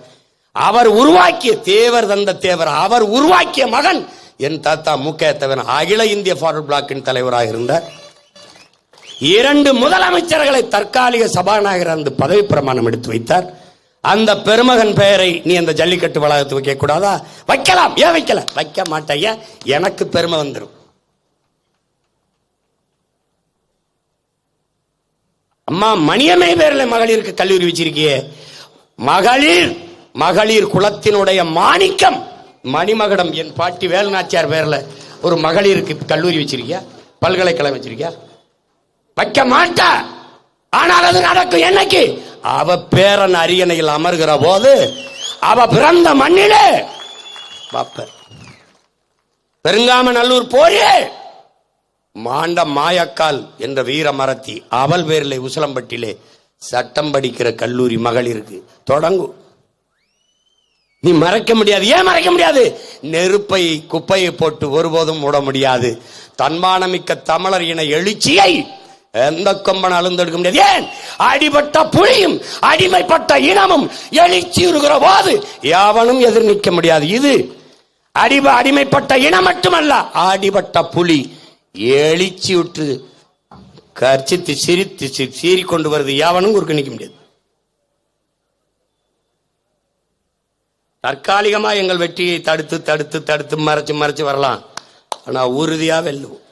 அவர் உருவாக்கிய தேவர் தந்த தேவர், அவர் உருவாக்கிய மகன் என் தாத்தா முக்கியத்தவன் அகில இந்திய ஃபார்வர்ட் பிளாக்கின் தலைவராக இருந்தார். 2 முதலமைச்சர்களை தற்காலிக சபாநாயகர் அந்த பதவி பிரமாணம் எடுத்து வைத்தார். அந்த பெருமகன் பெயரை நீ அந்த ஜல்லிக்கட்டு வளாகத்து வைக்க கூடாதா? வைக்கலாம். ஏன் வைக்கல? வைக்க மாட்டேன், எனக்கு பெருமை வந்துடும். அம்மா மணியம்மை பேர்ல மகளிருக்கு கல்லூரி வச்சிருக்கியே. மகளிர் குலத்தினுடைய மாணிக்கம் மணிமகடம் என் பாட்டி வேலுநாச்சியார் பேர்ல ஒரு மகளிருக்கு கல்லூரி வச்சிருக்கியா? பல்கலைக்கழகம் வச்சிருக்கியா? வைக்க மாட்டா. ஆனால் அது நடக்கும். என்னைக்கு? அவ பேரன் அரியணையில் அமர்கிற போது, அவ பிறந்த மண்ணிலே பெருங்காமநல்லூர் போயே மாண்ட மாயக்கால் என்ற வீர மரத்தி அவள் பேரிலே உசிலம்பட்டிலே சட்டம் படிக்கிற கல்லூரி மகளிருக்கு தொடங்கும். நீ மறைக்க முடியாது. ஏன் மறைக்க முடியாது? நெருப்பை குப்பையை போட்டு ஒருபோதும் மூட முடியாது. தன்மானமிக்க தமிழர் இன எழுச்சியை எந்த கொம்பன் அழுந்தெடுக்க முடியாது. ஏன்? அடிபட்ட புலியும் அடிமைப்பட்ட இனமும் எழுச்சி இருக்கிற போது யாவனும் எதிர் நிற்க முடியாது. இது அடிமைப்பட்ட இனம் மட்டுமல்ல, அடிபட்ட புலி எழுச்சி விட்டு கர்ச்சித்து சிரித்து சீறி கொண்டு வருது. யாவனும் குறுக்க நிற்க முடியாது. தற்காலிகமா எங்கள் வெற்றியை தடுத்து தடுத்து தடுத்து மறைச்சு வரலாம். ஆனா உறுதியா வெல்லுவோம்.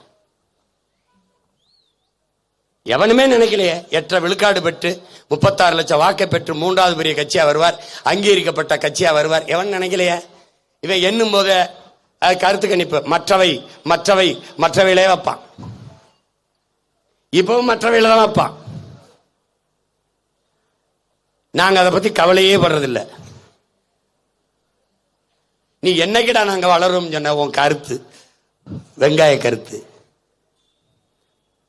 எவனுமே நினைக்கலையே 8 விழுக்காடு பெற்று 36 லட்சம் வாக்கை பெற்று 3வது பெரிய கட்சியா வருவார், அங்கீகரிக்கப்பட்ட கட்சியா வருவார். எவன் நினைக்கலையே? இவன் எண்ணும் போது கருத்து கணிப்பு மற்றவையிலே வைப்பான். இப்பவும் மற்றவையில தான் வைப்பான். நாங்க அதை பத்தி கவலையே படுறதில்லை. நீ என்னைக்கிடா நாங்க வளரும் சொன்ன உன் கருத்து வெங்காய கருத்து.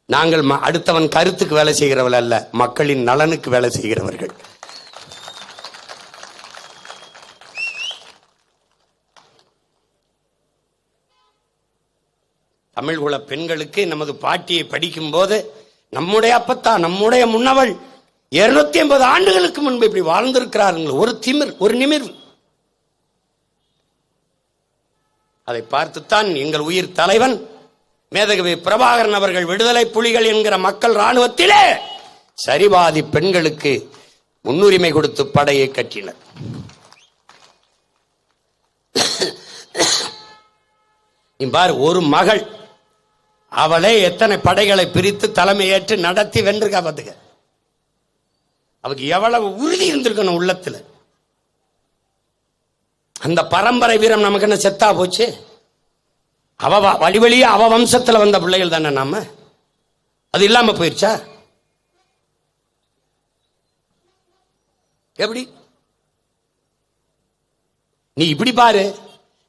நாங்கள் அடுத்தவன் கருத்துக்கு வேலை செய்கிறவர்கள் அல்ல, மக்களின் நலனுக்கு வேலை செய்கிறவர்கள். தமிழ்குல பெண்களுக்கு நமது பாட்டியை படிக்கும் போது நம்முடைய அப்பத்தா, நம்முடைய முன்னவள் 250 ஆண்டுகளுக்கு முன்பு இப்படி வாழ்ந்திருக்கிறார்கள். ஒரு திமிர், ஒரு நிமிர்வு. அதை பார்த்துத்தான் எங்கள் உயிர் தலைவன் மேதகவி பிரபாகரன் அவர்கள் விடுதலை புலிகள் என்கிற மக்கள் ராணுவத்திலே சரிபாதி பெண்களுக்கு முன்னுரிமை கொடுத்து படையை கட்டினர். பார், ஒரு மகள், அவளே எத்தனை படைகளை பிரித்து தலைமையேற்று நடத்தி வென்றிருக்கா பாத்துக்க. அவருக்கு எவ்வளவு உறுதி இருந்திருக்கணும் உள்ளத்துல. அந்த பரம்பரை வீரம் நமக்கு என்ன செத்தா போச்சு? அவ வழி வழியா அவ வம்சத்துல வந்த பிள்ளைகள் தானே நாம. அது இல்லாம போயிருச்சா? எப்படி? நீ இப்படி பாரு,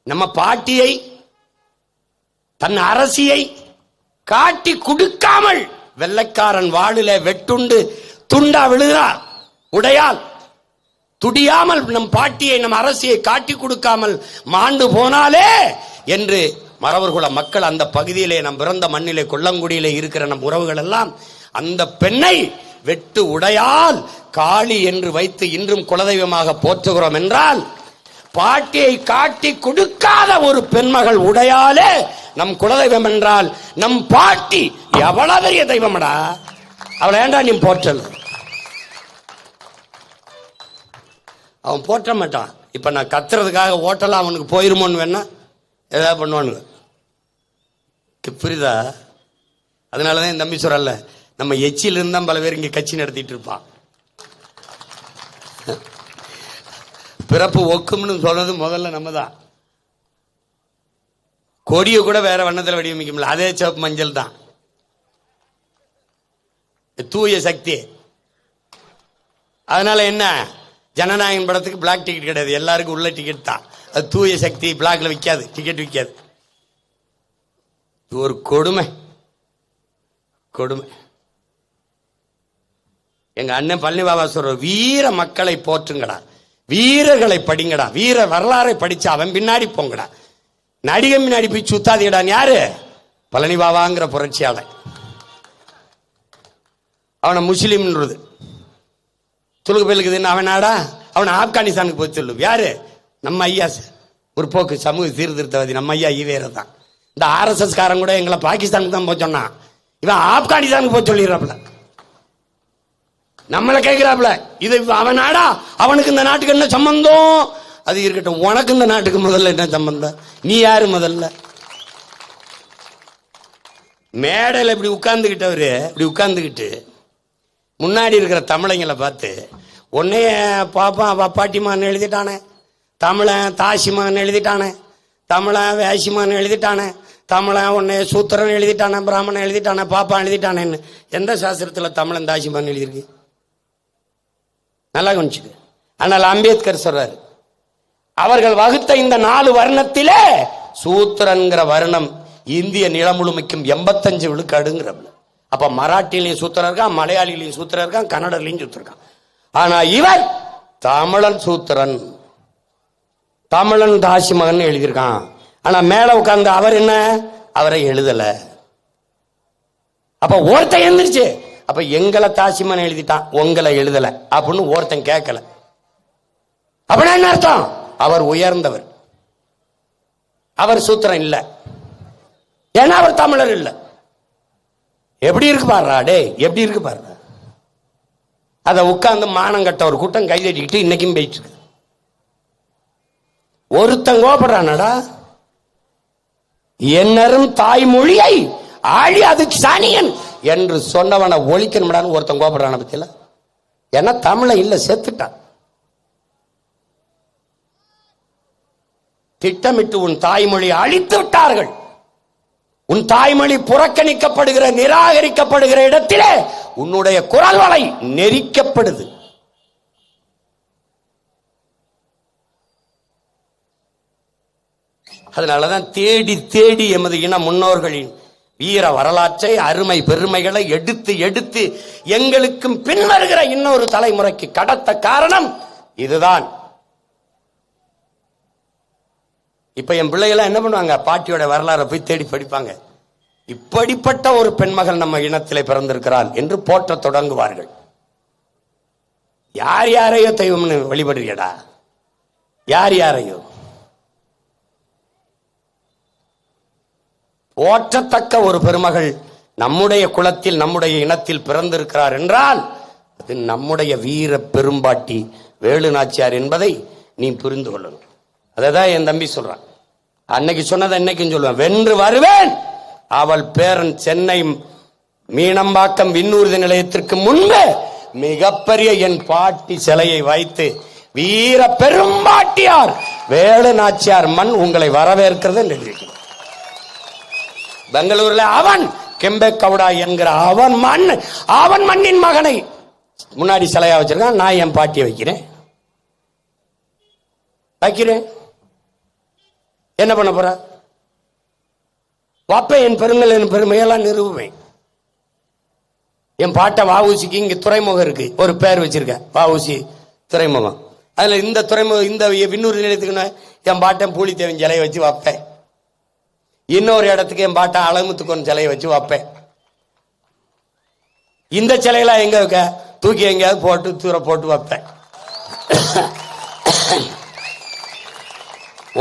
நம்ம பாட்டியை தன் அரசியை காட்டி கொடுக்காமல் வெள்ளைக்காரன் வாளில வெட்டுண்டு துண்டா விழுகிறார். உடையால் துடியாமல் நம் பாட்டியை நம் அரசியை காட்டி கொடுக்காமல் மாண்டு போனாலே என்று மறவர்குல மக்கள் அந்த பகுதியிலே நம் பிறந்த மண்ணிலே கொல்லங்குடியிலே இருக்கிற நம் உறவுகள் எல்லாம் அந்த பெண்ணை வெட்டு உடையால் காளி என்று வைத்து இன்றும் குலதெய்வமாக போற்றுகிறோம் என்றால், பாட்டியை காட்டி கொடுக்காத ஒரு பெண்மகள் உடையாலே நம் குலதெய்வம் என்றால் நம் பாட்டி எவ்வளவு பெரிய தெய்வமடா. அவளை ஏண்டா நீ போற்றல்? அவன் போற்ற மாட்டான். இப்ப நான் கத்துறதுக்காக ஓட்டலாம் அவனுக்கு போயிருமோன்னு வேணா ஏதாவது பண்ணுவானுங்க. புரியுதா? அதனாலதான் என் தம்பி சொல்றல, நம்ம எச்சில் இருந்தா பல பேர் இங்க கட்சி நடத்திட்டு இருப்பான். பிறப்பு ஒக்கும்னு சொன்னது முதல்ல நம்ம தான். கொடியை கூட வேற வண்ணத்தில் வடிவமைக்க முடியல, அதே சிவப்பு மஞ்சள் தான். தூய சக்தி. அதனால என்ன, ஜனநாயகன் படத்துக்கு பிளாக் டிக்கெட் கிடையாது, எல்லாருக்கும் உள்ள டிக்கெட் தான். அது தூய சக்தி, பிளாக்ல விற்காது, டிக்கெட் விற்காது. இது ஒரு கொடுமை, கொடுமை. எங்க அண்ணன் பழனி பாபா சொல்ற, வீர மக்களை போற்றுங்கடா, வீரர்களை படிங்கடா, வீர வரலாறை படிச்சு அவன் பின்னாடி போங்கடா, நடிகை பின்னாடி போய் சுத்தாதீடான்னு யாரு? பழனி பாபாங்கிற புரட்சியாளர். அவனை முஸ்லீம்ன்றது துலுக்கு பெலுக்குதுன்னு அவன் நாடா, அவனை ஆப்கானிஸ்தானுக்கு போய் சொல்லு. யாரு? நம்ம ஐயா முற்போக்கு சமூக சீர்திருத்தவாதி நம்ம ஐயா ஈவேர தான். இந்த ஆர்எஸ்எஸ் காரன் கூட எங்களை பாகிஸ்தானுக்கு தான் போய் சொன்னான், இவன் ஆப்கானிஸ்தானுக்கு போய் சொல்லிடுறாப்ல. நம்மளை கேட்கிறாப்ல, இது அவன் நாடா, அவனுக்கு இந்த நாட்டுக்கு என்ன சம்பந்தம்? அது இருக்கட்டும், உனக்கு இந்த நாட்டுக்கு முதல்ல என்ன சம்பந்தம்? நீ யாரு முதல்ல? மேடையில் இப்படி உட்கார்ந்துக்கிட்டவரு, இப்படி உட்கார்ந்துக்கிட்டு முன்னாடி இருக்கிற தமிழங்களை பார்த்து, உன்னைய பாப்பா பாட்டிமான்னு எழுதிட்டானே, தமிழன் தாசிமான்னு எழுதிட்டானே, தமிழன் வேசிமான்னு எழுதிட்டானே, தமிழன் உன்னைய சூத்திரன் எழுதிட்டானே, பிராமணன் எழுதிட்டானே, பாப்பா எழுதிட்டானேன்னு எந்த சாஸ்திரத்தில் தமிழன் தாசிமான்னு எழுதியிருக்கு? நல்லா கவனிச்சுது. ஆனால் அம்பேத்கர் சொல்றாரு, அவர்கள் வகுத்த இந்த 4 வர்ணத்திலே சூத்திரன்கிற வர்ணம் இந்திய நிலம் முழுமைக்கும் 85 விழுக்காடுங்கிறப்ப. அப்ப மராட்டிலையும் சூத்திரம் இருக்கான், மலையாளிலையும் சூத்திரம் இருக்கான், கன்னடர்லையும் சூத்திரம் இருக்கான். ஆனா இவர் தமிழன் சூத்திரன், தமிழன் தாசிமகன் எழுதியிருக்கான். ஆனா மேல உட்கார்ந்து அவர் என்ன, அவரை எழுதல. அப்ப ஒருத்தன் எழுந்திருச்சு, அப்ப எங்களை தாசிமன் எழுதிட்டான், உங்களை எழுதல அப்படின்னு ஒருத்தன் கேட்கல. அப்படின்னா என்ன அர்த்தம்? அவர் உயர்ந்தவர், அவர் சூத்திரன் இல்ல, ஏன்னா அவர் தமிழர் இல்ல. எப்படி இருக்கு பாருடா, டே எப்படி இருக்கு பாருடா. அத உட்கார்ந்து மானம் கட்ட ஒரு கூட்டம் கைதட்டிக்கிட்டு இன்னைக்கும் போயிட்டு இருக்கு. ஒருத்தன் கோபப்படுறானடா, என்னரும் தாய்மொழியை ஆழி அது சாணியன் என்று சொன்னவனை ஒழிக்கணும்டான்னு ஒருத்தன் கோபப்படுறான பத்தியில. ஏன்னா தமிழ இல்ல, செத்துட்டான். திட்டமிட்டு உன் தாய்மொழி அழித்து விட்டார்கள். உன் தாய்மொழி புறக்கணிக்கப்படுகிற, நிராகரிக்கப்படுகிற இடத்திலே உன்னுடைய குரல் வலை நெரிக்கப்படுது. அதனாலதான் தேடி தேடி எமது இன முன்னோர்களின் வீர வரலாற்றை, அருமை பெருமைகளை எடுத்து எடுத்து எங்களுக்கும் பின்வருகிற இன்னொரு தலைமுறைக்கு கடத்த காரணம் இதுதான். இப்ப என் பிள்ளைகள் என்ன பண்ணுவாங்க, பாட்டியோட வரலாறை போய் தேடி படிப்பாங்க. இப்படிப்பட்ட ஒரு பெண்மகள் நம்ம இனத்திலே பிறந்திருக்கிறாள் என்று போற்ற தொடங்குவார்கள். யார் யாரையோ தெய்வம்னு வழிபடுறியடா, யார் யாரையோ. போற்றத்தக்க ஒரு பெருமகள் நம்முடைய குலத்தில், நம்முடைய இனத்தில் பிறந்திருக்கிறார் என்றால் அது நம்முடைய வீர பெரும்பாட்டி வேலு நாச்சியார் என்பதை நீ புரிந்து கொள்ளணும். அதான் என் தம்பி சொல்றான். அன்னைக்கு சொன்னதை இன்னைக்கும் சொல்லுவேன், வென்று வருவேன். அவள் பேரன் சென்னை மீனம்பாக்கம் விண்ணூர்தி நிலையத்திற்கு முன்பு மிகப்பெரிய என் பாட்டி சிலையை வைத்து, வீர பெரும்பாட்டியார் வேலு நாச்சியார் மண் உங்களை வரவேற்கிறது என்று எழுதியிருக்கிறார். பெங்களூர்ல அவன் கெம்பே கவுடா என்கிற அவன் மண்ணின் மகனை முன்னாடி சிலையா வச்சிருக்கான். நான் என் பாட்டியை வைக்கிறேன். என்ன பண்ண போற? வாப்பேன், என் பெருங்கள், என் பெருமையெல்லாம் நிறுவுவேன். என் பாட்டை வஉசிக்கு இங்க துறைமுகம் இருக்கு, ஒரு பேர் வச்சிருக்கேன், வஉசி துறைமுகம். அதுல இந்த துறைமுகம், இந்த விண்ணூர் நிலையத்துக்கு என் பாட்டன் பூலித்தேவன் சிலையை வச்சு வைப்பேன். இன்னொரு இடத்துக்கு என் பாட்டன் அழகுமுத்துக்கொன் சிலையை வச்சு வைப்பேன். இந்த சிலையெல்லாம் எங்க வைக்க, தூக்கி எங்கேயாவது போட்டு தூர போட்டு வைப்பேன்.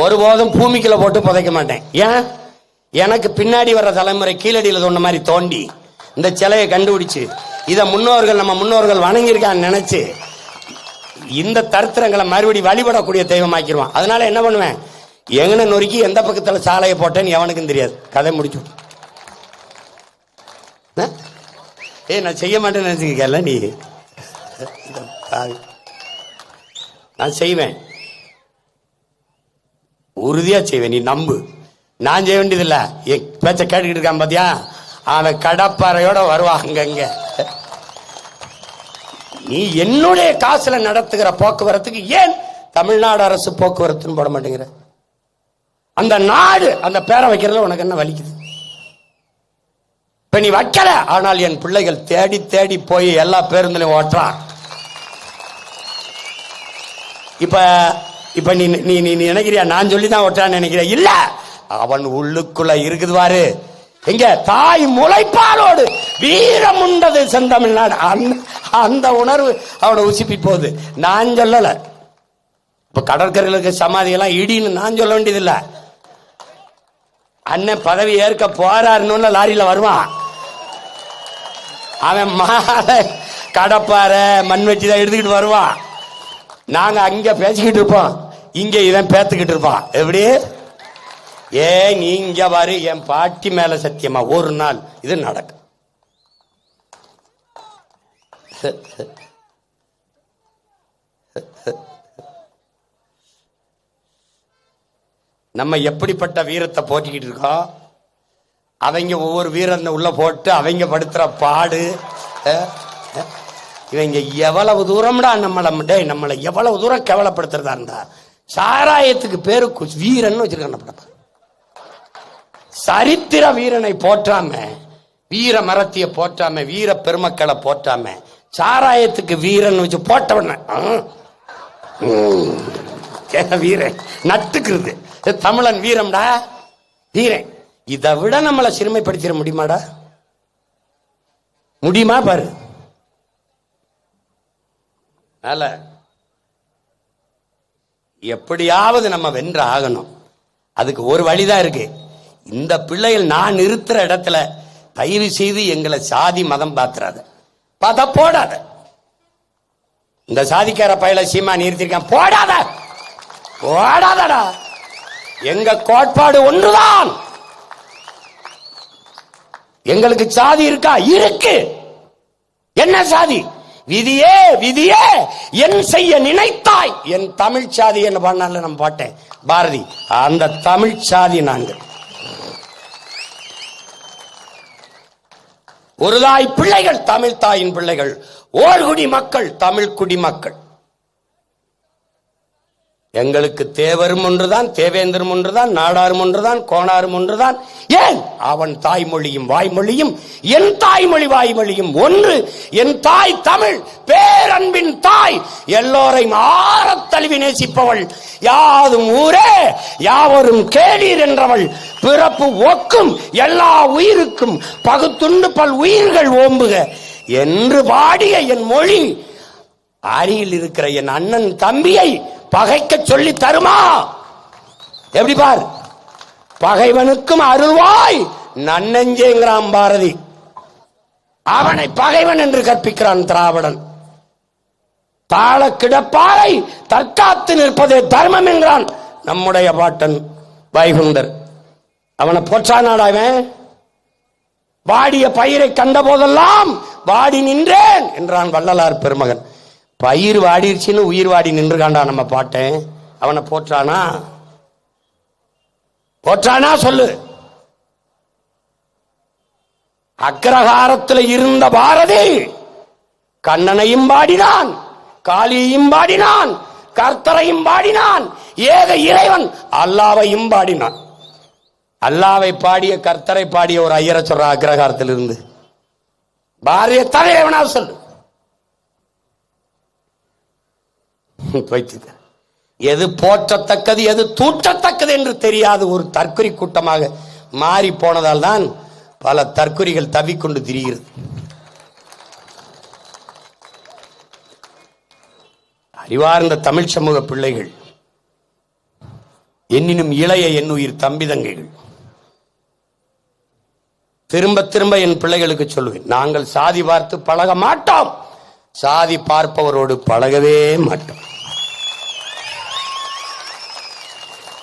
ஒருபோதும் பூமிக்குள்ள போட்டு புதைக்க மாட்டேன். ஏன்? எனக்கு பின்னாடி வர்ற தலைமுறை கீழடியில் சொன்ன மாதிரி தோண்டி இந்த சிலையை கண்டுபிடிச்சு, இதை முன்னோர்கள், நம்ம முன்னோர்கள் வணங்கியிருக்கான்னு நினைச்சு இந்த தரித்திரங்களை மறுபடி வழிபடக்கூடிய தெய்வமாக்கிடுவான். அதனால என்ன பண்ணுவேன், எங்கன நொறுக்கி எந்த பக்கத்துல சாலையை போட்டேன்னு எவனுக்கும் தெரியாது. கதை முடிச்சு. நான் செய்ய மாட்டேன்னு நினைச்சுக்கல நீ. நான் செய்வேன், உறுதியா செய்வேன், நீ நம்பு. நான் செய்ய வேண்டியதில்லை. என் பேச்ச கேட்டுக்கிட்டு இருக்கான் பாத்தியா, அவன் கடப்பாறையோட வருவாங்க. நீ என்னுடைய காசுல நடத்துகிற போக்குவரத்துக்கு ஏன் தமிழ்நாடு அரசு போக்குவரத்துன்னு போட மாட்டேங்கிற? அந்த நாடு அந்த பேரை வைக்கிறதுல உனக்கு என்ன வலிக்குது? இப்ப நீ வைக்கல, ஆனால் என் பிள்ளைகள் தேடி தேடி போய் எல்லா பேருந்துலையும் ஓட்டுறான். இப்ப இப்ப நீ நீ நீ நினைக்கிறியா நான் சொல்லிதான் ஓட்டுறான்னு நினைக்கிற? இல்ல, அவன் உள்ளுக்குள்ள இருக்குது பாரு. எங்க தாய் முளைப்பாலோடு வீரம் உண்டது செந்தமிழ்நாடு. அந்த உணர்வு அவனை உசுப்பி போகுது. நான் சொல்லல. இப்ப கடற்கரையில் இருக்க சமாதி எல்லாம் இடின்னு நான் சொல்ல வேண்டியதில்ல. அண்ணன் பதவி ஏற்க போறாருன்னு லாரியில வருவான். அவன் மாலை கடப்பாறை மண் வச்சு தான் எடுத்துக்கிட்டு வருவான். நாங்க அங்க பேசிக்கிட்டு இருப்போம், இங்க இவன் பேத்துக்கிட்டு இருப்பான். எப்படி? நீங்க பாரு, என் பாட்டி மேல சத்தியமா ஒரு நாள் இது நடக்கும். நம்ம எப்படிப்பட்ட வீரத்தை போட்டிக்கிட்டு இருக்கோம். அவங்க ஒவ்வொரு வீரனை உள்ள போட்டு அவங்க படுத்துற பாடு. இவங்க எவ்வளவு தூரம்டா நம்மளை எவ்வளவு தூரம் கேவலப்படுத்துறதா இருந்தா. சாராயத்துக்கு பேரு வீரன் வச்சிருக்க. சரித்திர வீரனை போற்றாம, வீர மரத்திய போற்றாம, வீர பெருமக்களை போற்றாம, சாராயத்துக்கு வீரன் வச்சு போட்டவன வீரன் நட்டுக்கிறது. தமிழன் வீரம்டா, வீரன். இதை விட நம்மளை சிறுமைப்படுத்திட முடியுமாடா? முடியுமா பாரு. எப்படியாவது நம்ம வென்று ஆகணும். அதுக்கு ஒரு வழிதான் இருக்கு. இந்த பிள்ளைகள் நான் நிறுத்துற இடத்துல தயவு செய்து எங்களை சாதி மதம் பாத்துறாத, பத போடாத. இந்த சாதிக்கார பயில சீமா நிறுத்திருக்கான், போடாத போடாதடா. எங்க கோட்பாடு ஒன்றுதான். எங்களுக்கு சாதி இருக்கா? இருக்கு. என்ன சாதி? விதியே விதியே என் செய்ய நினைத்தாய் என் தமிழ் சாதி என்ன பண்ணால நம்ம பாட்டேன் பாரதி. அந்த தமிழ் சாதி நாங்கள். ஒரு தாய் பிள்ளைகள் தமிழ் தாயின் பிள்ளைகள், ஓர்குடி மக்கள் தமிழ் குடிமக்கள். எங்களுக்கு தேவரும் ஒன்றுதான், தேவேந்திரம் ஒன்றுதான், நாடாரும் ஒன்றுதான், கோணாரும் ஒன்றுதான். ஏன்? அவன் தாய்மொழியும் வாய்மொழியும் என் தாய்மொழி வாய்மொழியும் ஒன்று. என் தாய் தமிழ், பேரன்பின் தாய், எல்லோரையும் ஆறத் தழுவி நேசிப்பவள், யாதும் ஊரே யாவரும் கேளீர் என்றவள், பிறப்பு ஒக்கும் எல்லா உயிருக்கும் பகுத்துண்டு பல் உயிர்கள் ஓம்புக என்று பாடிய என் மொழி அருகில் இருக்கிற என் அண்ணன் தம்பியை பகைக்க சொல்லி தருமா? எப்படி பார். பகைவனுக்கும் அருள்வாய் நன்னெஞ்சேங்கிறான் பாரதி. அவனை பகைவன் என்று கற்பிக்கிறான் திராவிடன். தாள கிடப்பாரை தற்காத்து நிற்பதே தர்மம் என்கிறான் நம்முடைய பாட்டன் வைகுண்டர். அவனை போற்றானாடாவன். வாடிய பயிரை கண்ட போதெல்லாம் வாடி நின்றேன் என்றான் வள்ளலார் பெருமகன். பயிர் வாடிருச்சுன்னு உயிர் வாடி நின்று காண்டா நம்ம பாட்டேன். அவனை போற்றானா? போற்றானா சொல்லு. அக்ரஹாரத்தில் இருந்த பாரதி கண்ணனையும் பாடினான், காளியையும் பாடினான், கர்த்தரையும் பாடினான், ஏக இறைவன் அல்லாவையும் பாடினான். அல்லாவை பாடிய கர்த்தரை பாடிய ஒரு ஐயரை சொல்ற அக்ரஹாரத்தில் இருந்து பாரதிய தலைவனா சொல்லு. எது போற்றத்தக்கது எது தூற்றத்தக்கது என்று தெரியாத ஒரு தற்குறி கூட்டமாக மாறி போனதால் தான் பல தற்குறிகள் தவிக்கொண்டு திரிகிறது. அறிவார்ந்த தமிழ் சமூக பிள்ளைகள், என்னினும் இளைய என்னுயிர் தம்பிதங்கைகள், திரும்ப திரும்ப என் பிள்ளைகளுக்கு சொல்லுவேன், நாங்கள் சாதி பார்த்து பழக மாட்டோம். சாதி பார்ப்பவரோடு பழகவே மாட்டோம்.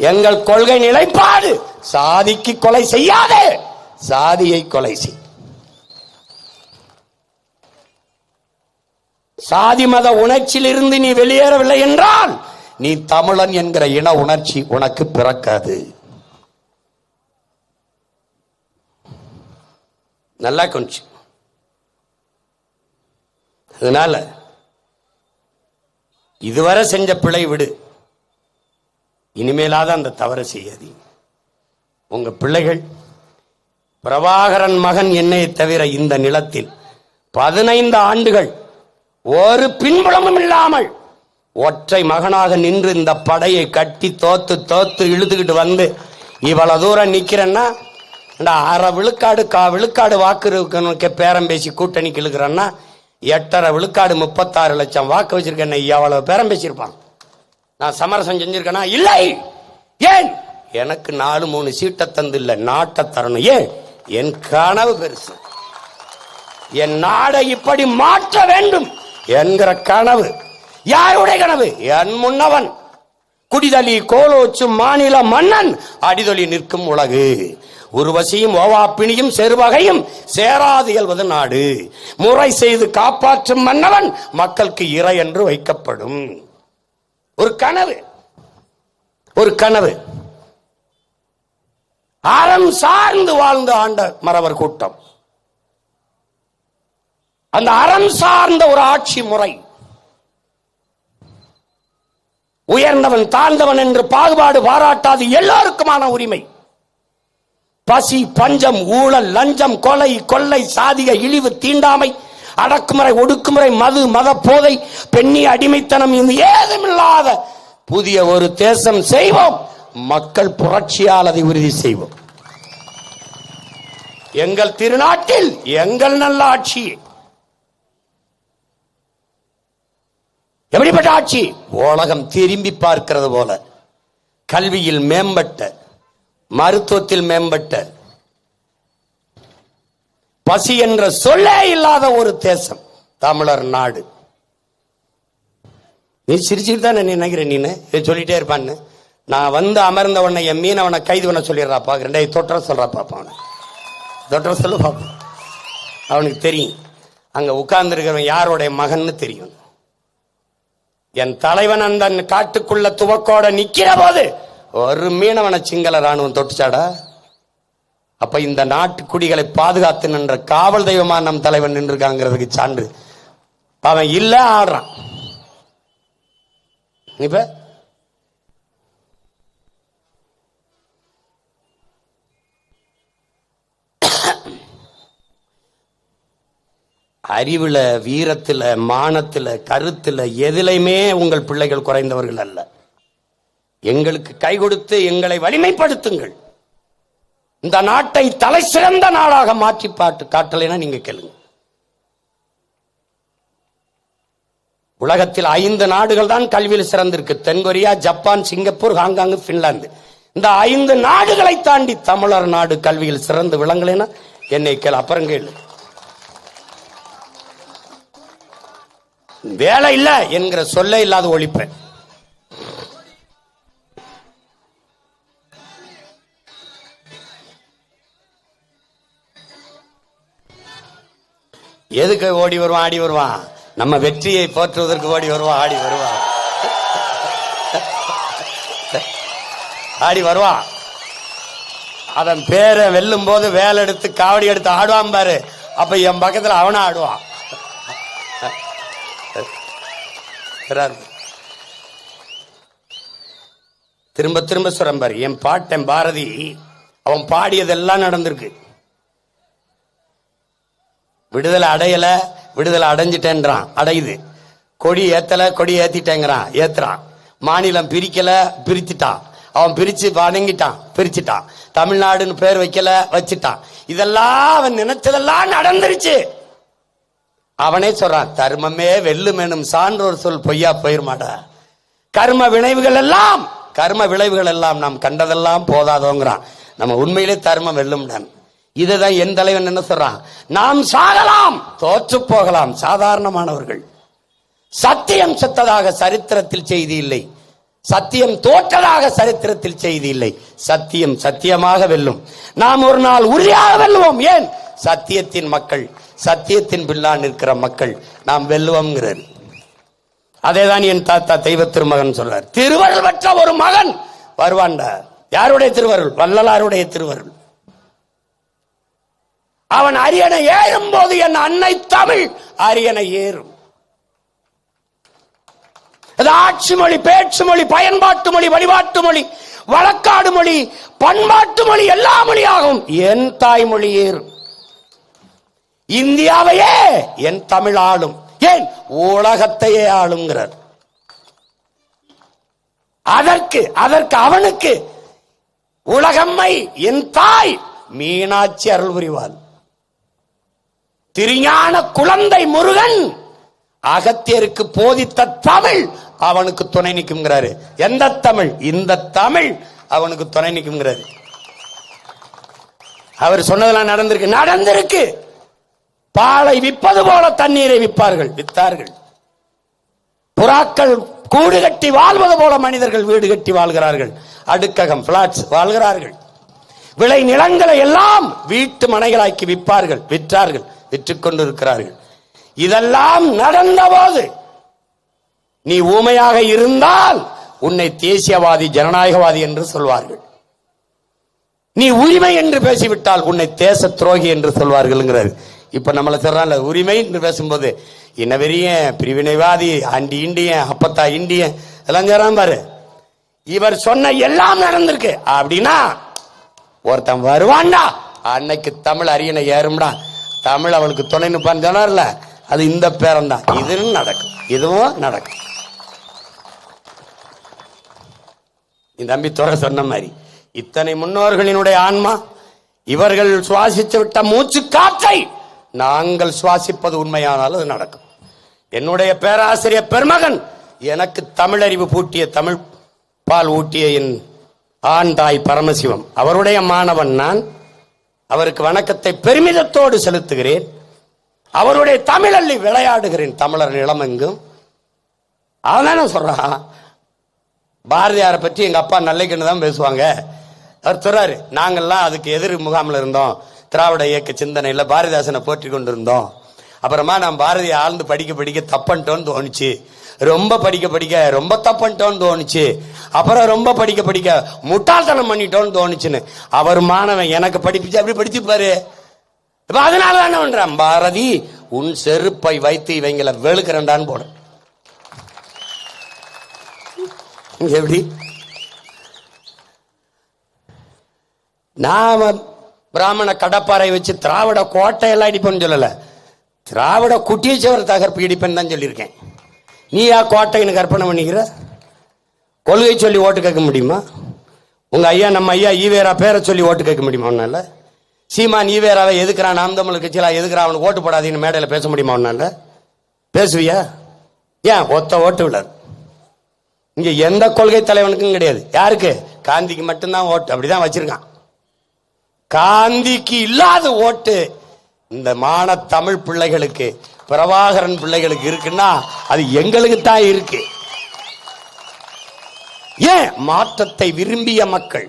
எங்கள் கொள்கை நிலைப்பாடு சாதிக்கு கொலை செய்யாதே, சாதியை கொலை செய். சாதி மத உணர்ச்சியிலிருந்து நீ வெளியேறவில்லை என்றால் நீ தமிழன் என்கிற இன உணர்ச்சி உனக்கு பிறக்காது. நல்லா கொஞ்சம். அதனால இதுவரை செஞ்ச பிழை விடு, இனிமேலாத அந்த தவறை செய்யாதீ. உங்க பிள்ளைகள் பிரபாகரன் மகன் என்னை தவிர இந்த நிலத்தில் 15 ஆண்டுகள் ஒரு பின்புலமும் இல்லாமல் ஒற்றை மகனாக நின்று இந்த படையை கட்டி தோத்து இழுத்துக்கிட்டு வந்து இவ்வளவு தூரம் நிக்கிறேன்னா, அரை விழுக்காடு விழுக்காடு வாக்கு பேரம் பேசி கூட்டணிக்கு இழுக்கிறேன்னா 8.5 விழுக்காடு 36 லட்சம் வாக்கு வச்சிருக்கேன். எவ்வளவு பேரம் பேசியிருப்பான். நான் சமரசம் செஞ்சிருக்கேனா? இல்லை. ஏன்? எனக்கு 4-3 சீட்டை தந்து இல்ல, நாட்டை தரணும். ஏன்? என் கனவு பெருசு. என் நாடை இப்படி மாற்ற வேண்டும் என்கிற கனவு. யாருடைய கனவு? என் முன்னவன் குடிதலி கோலோச்சு மாநில மன்னன் அடிதொலி நிற்கும் உலகு. உருவசியும் ஓவாப்பிணியும் செருவகையும் சேராது இயல்வது நாடு. முறை செய்து காப்பாற்றும் மன்னவன் மக்களுக்கு இறை என்று வைக்கப்படும். ஒரு கனவு, ஒரு கனவு. அறம் சார்ந்து வாழ்ந்து ஆண்ட மறவர் கூட்டம். அந்த அறம் சார்ந்த ஒரு ஆட்சி முறை. உயர்ந்தவன் தாழ்ந்தவன் என்று பாகுபாடு பாராட்டாது எல்லோருக்குமான உரிமை. பசி, பஞ்சம், ஊழல், லஞ்சம், கொலை, கொள்ளை, சாதிய இழிவு, தீண்டாமை, அடக்குமுறை, ஒடுக்குமுறை, மது, மத போதை, பெண்ணிய அடிமைத்தனம், இது ஏதுமில்லாத புதிய ஒரு தேசம் செய்வோம். மக்கள் புரட்சியால் அதை உறுதி செய்வோம். எங்கள் திருநாட்டில் எங்கள் நல்ல ஆட்சி. எப்படிப்பட்ட ஆட்சி? உலகம் திரும்பி பார்க்கிறது போல கல்வியில் மேம்பட்ட, மருத்துவத்தில் மேம்பட்ட, பசி என்ற சொல்லே இல்லாத ஒரு தேசம் தமிழர் நாடு. நீ சிரிச்சுட்டு தான் நினைக்கிறேன். நீ சொல்லிட்டே இருப்பான்னு. நான் வந்து அமர்ந்த உடனே என் மீனவனை கைது பண்ண சொல்லிடுறா பாக்குறேன். தொற்ற சொல்றா பாப்பா, அவனை தொற்ற சொல்ல பாப்பா. அவனுக்கு தெரியும் அங்க உட்கார்ந்து இருக்கிறவன் யாருடைய மகன்னு தெரியும். என் தலைவன் அந்த காட்டுக்குள்ள துவக்கோட நிக்கிற போது ஒரு மீனவன சிங்கள ராணுவம் தொட்டுச்சாடா? அப்ப இந்த நாட்டு குடிகளை பாதுகாத்து நின்ற காவல் தெய்வமா நம் தலைவன் நின்றுருக்காங்கிறதுக்கு சான்று. அவன் இல்ல ஆடுறான். இப்ப அறிவுல, வீரத்துல, மானத்துல, கருத்துல எதிலையுமே உங்கள் பிள்ளைகள் குறைந்தவர்கள் அல்ல. எங்களுக்கு கை கொடுத்து எங்களை வலிமைப்படுத்துங்கள். இந்த நாட்டை தலை சிறந்த நாடாக மாற்றி காட்டலைன்னா நீங்க கேளுங்க. உலகத்தில் 5 நாடுகள் தான் கல்வியில் சிறந்திருக்கு. தென்கொரியா, ஜப்பான், சிங்கப்பூர், ஹாங்காங், பின்லாந்து. இந்த 5 நாடுகளை தாண்டி தமிழர் நாடு கல்வியில் சிறந்து விளங்கலைன்னா என்னை கேளு. அப்புறம் கேளு. வேலை இல்ல என்கிற சொல்ல இல்லாத ஒழிப்பேன். எதுக்கு ஓடி வருவான், ஆடி வருவான்? நம்ம வெற்றியை போற்றுவதற்கு ஓடி வருவான், ஆடி வருவான், ஆடி வருவான். அதன் பேரை வெல்லும் போது வேலை எடுத்து காவடி எடுத்து ஆடுவான் பாரு. அப்ப என் பக்கத்துல அவனா ஆடுவான். திரும்ப திரும்ப சொல்றேன் பாரு. என் பாட்டன் பாரதி அவன் பாடியதெல்லாம் நடந்திருக்கு. விடுதலை அடையல, விடுதலை அடைஞ்சிட்டேன்றான், அடையுது. கொடி ஏத்தல, கொடி ஏத்திட்டேங்கிறான், ஏத்துறான். மாநிலம் பிரிக்கல, பிரிச்சுட்டான். அவன் பிரிச்சு வணங்கிட்டான், பிரிச்சுட்டான். தமிழ்நாடுன்னு பேர் வைக்கல, வச்சுட்டான். இதெல்லாம் அவன் நினைச்சதெல்லாம் நடந்துருச்சு. அவனே சொல்றான், தர்மமே வெல்லும் எனும் சான்றோர் சொல் பொய்யா போயிருமாடா. கர்ம விளைவுகள் எல்லாம் நாம் கண்டதெல்லாம் போதாதோங்கிறான். நம்ம உண்மையிலே தர்மம் வெல்லும். இதுதான் என் தலைவன் என்ன சொல்றான், நாம் சாகலாம், தோற்று போகலாம், சாதாரணமானவர்கள். சத்தியம் செத்ததாக சரித்திரத்தில் செய்தி இல்லை, சத்தியம் தோற்றதாக சரித்திரத்தில் செய்தி இல்லை. சத்தியம் சத்தியமாக வெல்லும். நாம் ஒரு நாள் உறுதியாக வெல்லுவோம். ஏன்? சத்தியத்தின் மக்கள், சத்தியத்தின் பின்னால் நிற்கிற மக்கள் நாம் வெல்லுவோம்ங்கிறார். அதேதான் என் தாத்தா தெய்வ திருமகன் சொல்றார். திருவருள் பெற்ற ஒரு மகன் வருவான்டா. யாருடைய திருவருள்? வள்ளலாருடைய திருவருள். அவன் அரியணை ஏறும் போது என் அன்னை தமிழ் அரியணை ஏறும். ஆட்சி மொழி, பேச்சு மொழி, பயன்பாட்டு மொழி, வழிபாட்டு மொழி, வழக்காடு மொழி, பண்பாட்டு மொழி, எல்லா மொழியாகும் என் தாய்மொழி ஏறும். இந்தியாவையே என் தமிழ் ஆளும். ஏன்? உலகத்தையே ஆளுங்கிறார். அதற்கு அவனுக்கு உலகம்மை என் தாய் மீனாட்சி அருள் புரிவாள். திருஞான குழந்தை முருகன் அகத்தியருக்கு போதித்த தமிழ் அவனுக்கு துணை நிற்கும்ங்கிறாரு. எந்த தமிழ்? இந்த தமிழ் அவனுக்கு துணை நிற்கும்ங்கிறாரு. அவர் சொன்னதெல்லாம் நடந்திருக்கு. பாலை விற்பது போல தண்ணீரை விற்பார்கள், வித்தார்கள். புறாக்கள் கூடு கட்டி வாழ்வது போல மனிதர்கள் வீடு கட்டி வாழ்கிறார்கள். அடுக்ககம், பிளாட்ஸ் வாழ்கிறார்கள். விளை நிலங்களை எல்லாம் வீட்டு மனைகளாக்கி விற்பார்கள், விற்றார்கள், விற்றுக் கொண்டிருக்கிறார்கள். இதெல்லாம் நடந்த போது நீ ஊமையாக இருந்தால் உன்னை தேசியவாதி, ஜனநாயகவாதி என்று சொல்வார்கள். நீ உரிமை என்று பேசிவிட்டால் உன்னை தேச துரோகி என்று சொல்வார்கள். இப்ப நம்மள சொல்றாங்க உரிமை என்று பேசும்போது இனவெறிய, பிரிவினைவாதி, ஆண்டி இண்டியன், அப்பத்தா இண்டியன் எல்லாம் சொல்றான் பாரு. இவர் சொன்ன எல்லாம் நடந்திருக்கு அப்படின்னா ஒருத்தன் வருவான்டா, அன்னைக்கு தமிழ் அரியணை ஏறும்டா, தமிழ் அவளுக்கு துணை நிற்பான்னு சொன்னார்ல, அது இந்த பேரம் தான். இதுவும் நடக்கும், இதுவும் நடக்கும். இந்த தம்பி துறை சொன்ன மாதிரி இத்தனை முன்னோர்களினுடைய ஆன்மா இவர்கள் சுவாசித்து விட்ட மூச்சு காற்றை நாங்கள் சுவாசிப்பது உண்மையானால் அது நடக்கும். என்னுடைய பேராசிரியர் பெருமகன் எனக்கு தமிழறிவு பூட்டிய, தமிழ் பால் ஊட்டிய என் ஆண் தாய் பரமசிவம், அவருடைய மாணவன் நான். அவருக்கு வணக்கத்தை பெருமிதத்தோடு செலுத்துகிறேன். அவருடைய தமிழல்லி விளையாடுகிறேன். தமிழர் நிலமெங்கும் அவன் சொல்றான். பாரதியாரை பற்றி எங்க அப்பா நல்லைக்குன்னு தான் பேசுவாங்க. அவர் சொல்றாரு, நாங்கள்லாம் அதுக்கு எதிர் முகாமில் இருந்தோம், திராவிட இயக்க சிந்தனையில் பாரதிதாசனை போற்றி கொண்டிருந்தோம். அப்புறமா நான் பாரதியை ஆழ்ந்து படிக்க தப்பன்ட்டோன்னு தோணுச்சு, ரொம்ப படிக்க ரொம்ப தப்பன்ட்டோன்னு தோணுச்சு, அப்புறம் ரொம்ப படிக்க முட்டாள்தனம் பண்ணிட்டோன்னு தோணுச்சுன்னு அவர் மாணவன் எனக்கு படிப்பிச்சு அப்படி படிச்சுப்பாரு. இப்ப அதனால என்ன பண்றான், பாரதி உன் செருப்பை வைத்து இவங்களை வெளுக்கிறண்டான்னு போட. எப்படி நாம பிராமண கடப்பாறை வச்சு திராவிட கோட்டையெல்லாம் இடிப்பேன்னு சொல்லல, திராவிட குட்டியச்சவர் தகர்ப்பு இடிப்பேன்னு தான் சொல்லியிருக்கேன். நீ யா கோட்டைன்னு கற்பனை பண்ணிக்கிற? கொள்கை சொல்லி ஓட்டு கேட்க முடியுமா? உங்க ஐயா, நம்ம ஐயா ஈவேரா பேரை சொல்லி ஓட்டு கேட்க முடியுமா? ஒன்னால சீமான் ஈவேராவை எதுக்குறான், நாம் தமிழர் கட்சியில் எதுக்குறான், அவனுக்கு ஓட்டு போடாதீங்கன்னு மேடையில் பேச முடியுமா? ஒன்னால பேசுவியா? ஏன் ஒத்த ஓட்டு விடாது. இங்க எந்த கொள்கை தலைவனுக்கும் கிடையாது. யாருக்கு? காந்திக்கு மட்டும்தான் ஓட்டு. அப்படிதான் வச்சிருக்கான். காந்திக்கு இல்லாத ஓட்டு இந்த மான தமிழ் பிள்ளைகளுக்கு, பிரபாகரன் பிள்ளைகளுக்கு இருக்குன்னா அது எங்களுக்கு தான் இருக்கு. ஏன்? மாற்றத்தை விரும்பிய மக்கள்,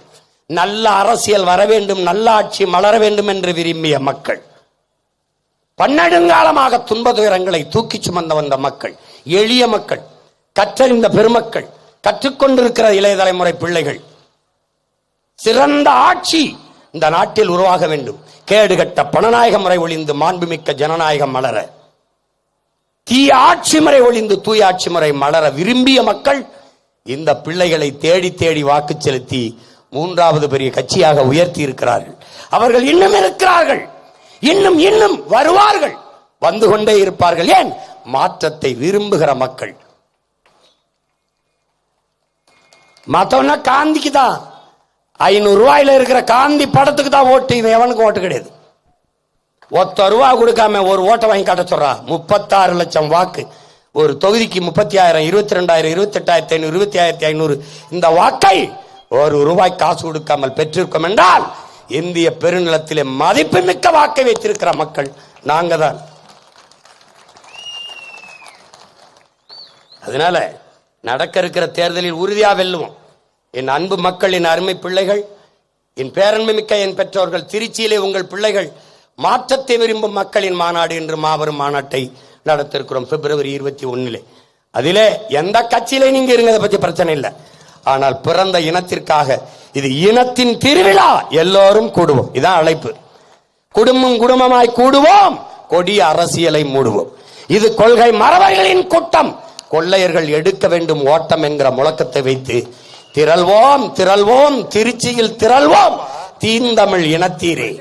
நல்ல அரசியல் வர வேண்டும், நல்ல ஆட்சி மலர வேண்டும் என்று விரும்பிய மக்கள், பன்னெடுங்காலமாக துன்ப துயரங்களை தூக்கி சுமந்த வந்த மக்கள், எளிய மக்கள், கற்றறிந்த பெருமக்கள், கற்றுக்கொண்டிருக்கிற இளைய தலைமுறை பிள்ளைகள். சிறந்த ஆட்சி இந்த நாட்டில் உருவாக வேண்டும். கேடுகட்ட பணநாயக முறை ஒளிந்து மாண்புமிக்க ஜனநாயகம் மலர, தீய ஆட்சி முறை ஒளிந்து தூய ஆட்சி முறை மலர விரும்பிய மக்கள் இந்த பிள்ளைகளை தேடி தேடி வாக்கு செலுத்தி மூன்றாவது பெரிய கட்சியாக உயர்த்தி இருக்கிறார்கள். அவர்கள் இன்னும் இருக்கிறார்கள், இன்னும் இன்னும் வருவார்கள், வந்து கொண்டே இருப்பார்கள். ஏன்? மாற்றத்தை விரும்புகிற மக்கள். மத்தவனா காந்திக்கு தான், 500 ரூபாயில இருக்கிற காந்தி படத்துக்கு தான் ஓட்டு. இவன் எவனுக்கு ஓட்டு கிடையாது. ₹1 கொடுக்காம ஒரு ஓட்டை வாங்கி காட்ட சொல்றா. 36 லட்சம் வாக்கு ஒரு தொகுதிக்கு. 30,000, 22,000, 28,500, 25,500 இந்த வாக்கை ₹1 காசு கொடுக்காமல் பெற்றிருக்கோம் என்றால் இந்திய பெருநிலத்திலே மதிப்புமிக்க வாக்கை வைத்திருக்கிற மக்கள் நாங்க தான். அதனால நடக்க இருக்கிற தேர்தலில் உறுதியா வெல்லுவோம். என் அன்பு மக்கள், என் அருமை பிள்ளைகள், என் பேரன்பு மிக்க என் பெற்றோர்கள், திருச்சியிலே உங்கள் பிள்ளைகள் மாற்றத்தை விரும்பும் மக்களின் மாநாடு என்று மாபெரும் மாநாட்டை நடத்திருக்கிறோம் February 21. அதிலே எந்த கட்சியிலே நீங்க இருங்க, அதை பத்தி பிரச்சனை இல்லை. ஆனால் பிறந்த இனத்திற்காக இது இனத்தின் திருவிழா, எல்லோரும் கூடுவோம். இதான் அழைப்பு. குடும்பம் குடும்பமாய் கூடுவோம், கொடிய அரசியலை மூடுவோம். இது கொள்கை மறவர்களின் கூட்டம், கொள்ளையர்கள் எடுக்க வேண்டும் ஓட்டம் என்கிற முழக்கத்தை வைத்து திரள்வோம் திரள்வோம், திருச்சியில் திரள்வோம், தீந்தமிழ் இனத்தீரே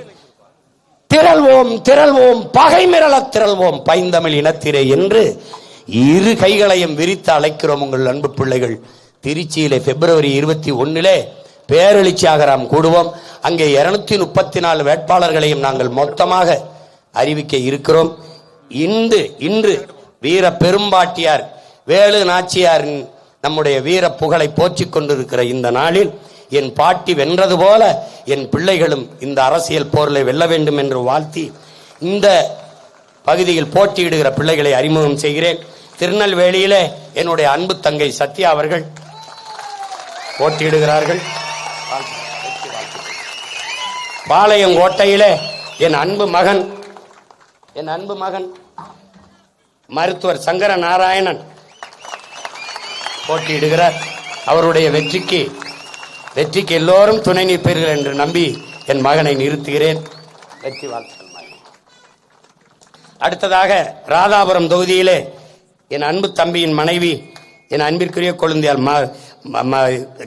திரள்வோம் திரள்வோம், பகை மிரள திரள்வோம், பைந்தமிழ் இனத்தீரே என்று இரு கைகளையும் விரித்து அழைக்கிறோம். உங்கள் அன்பு பிள்ளைகள் திருச்சியிலே February 21 பேரெழுச்சியாக நாம் கூடுவோம். அங்கே 234 வேட்பாளர்களையும் நாங்கள் மொத்தமாக அறிவிக்க இருக்கிறோம். இன்று வீர பெரும்பாட்டியார் வேலு நாச்சியாரின் நம்முடைய வீர புகழை போற்றிக் கொண்டிருக்கிற இந்த நாளில் என் பாட்டி வென்றது போல என் பிள்ளைகளும் இந்த அரசியல் போரில் வெல்ல வேண்டும் என்று வாழ்த்தி இந்த பகுதியில் போட்டியிடுகிற பிள்ளைகளை அறிமுகம் செய்கிறேன். திருநெல்வேலியிலே என்னுடைய அன்பு தங்கை சத்யா அவர்கள் போட்டியிடுகிறார்கள். பாளையங்கோட்டையிலே என் அன்பு மகன் மருத்துவர் சங்கர நாராயணன் போட்டியிடுகிறார். அவருடைய வெற்றிக்கு எல்லோரும் துணை நிற்பீர்கள் என்று நம்பி என் மகனை நிறுத்துகிறேன். வெற்றி வாழ்த்துக்கள். அடுத்ததாக ராதாபுரம் தொகுதியிலே என் அன்பு தம்பியின் மனைவி, என் அன்பிற்குரிய கொழுந்தியால்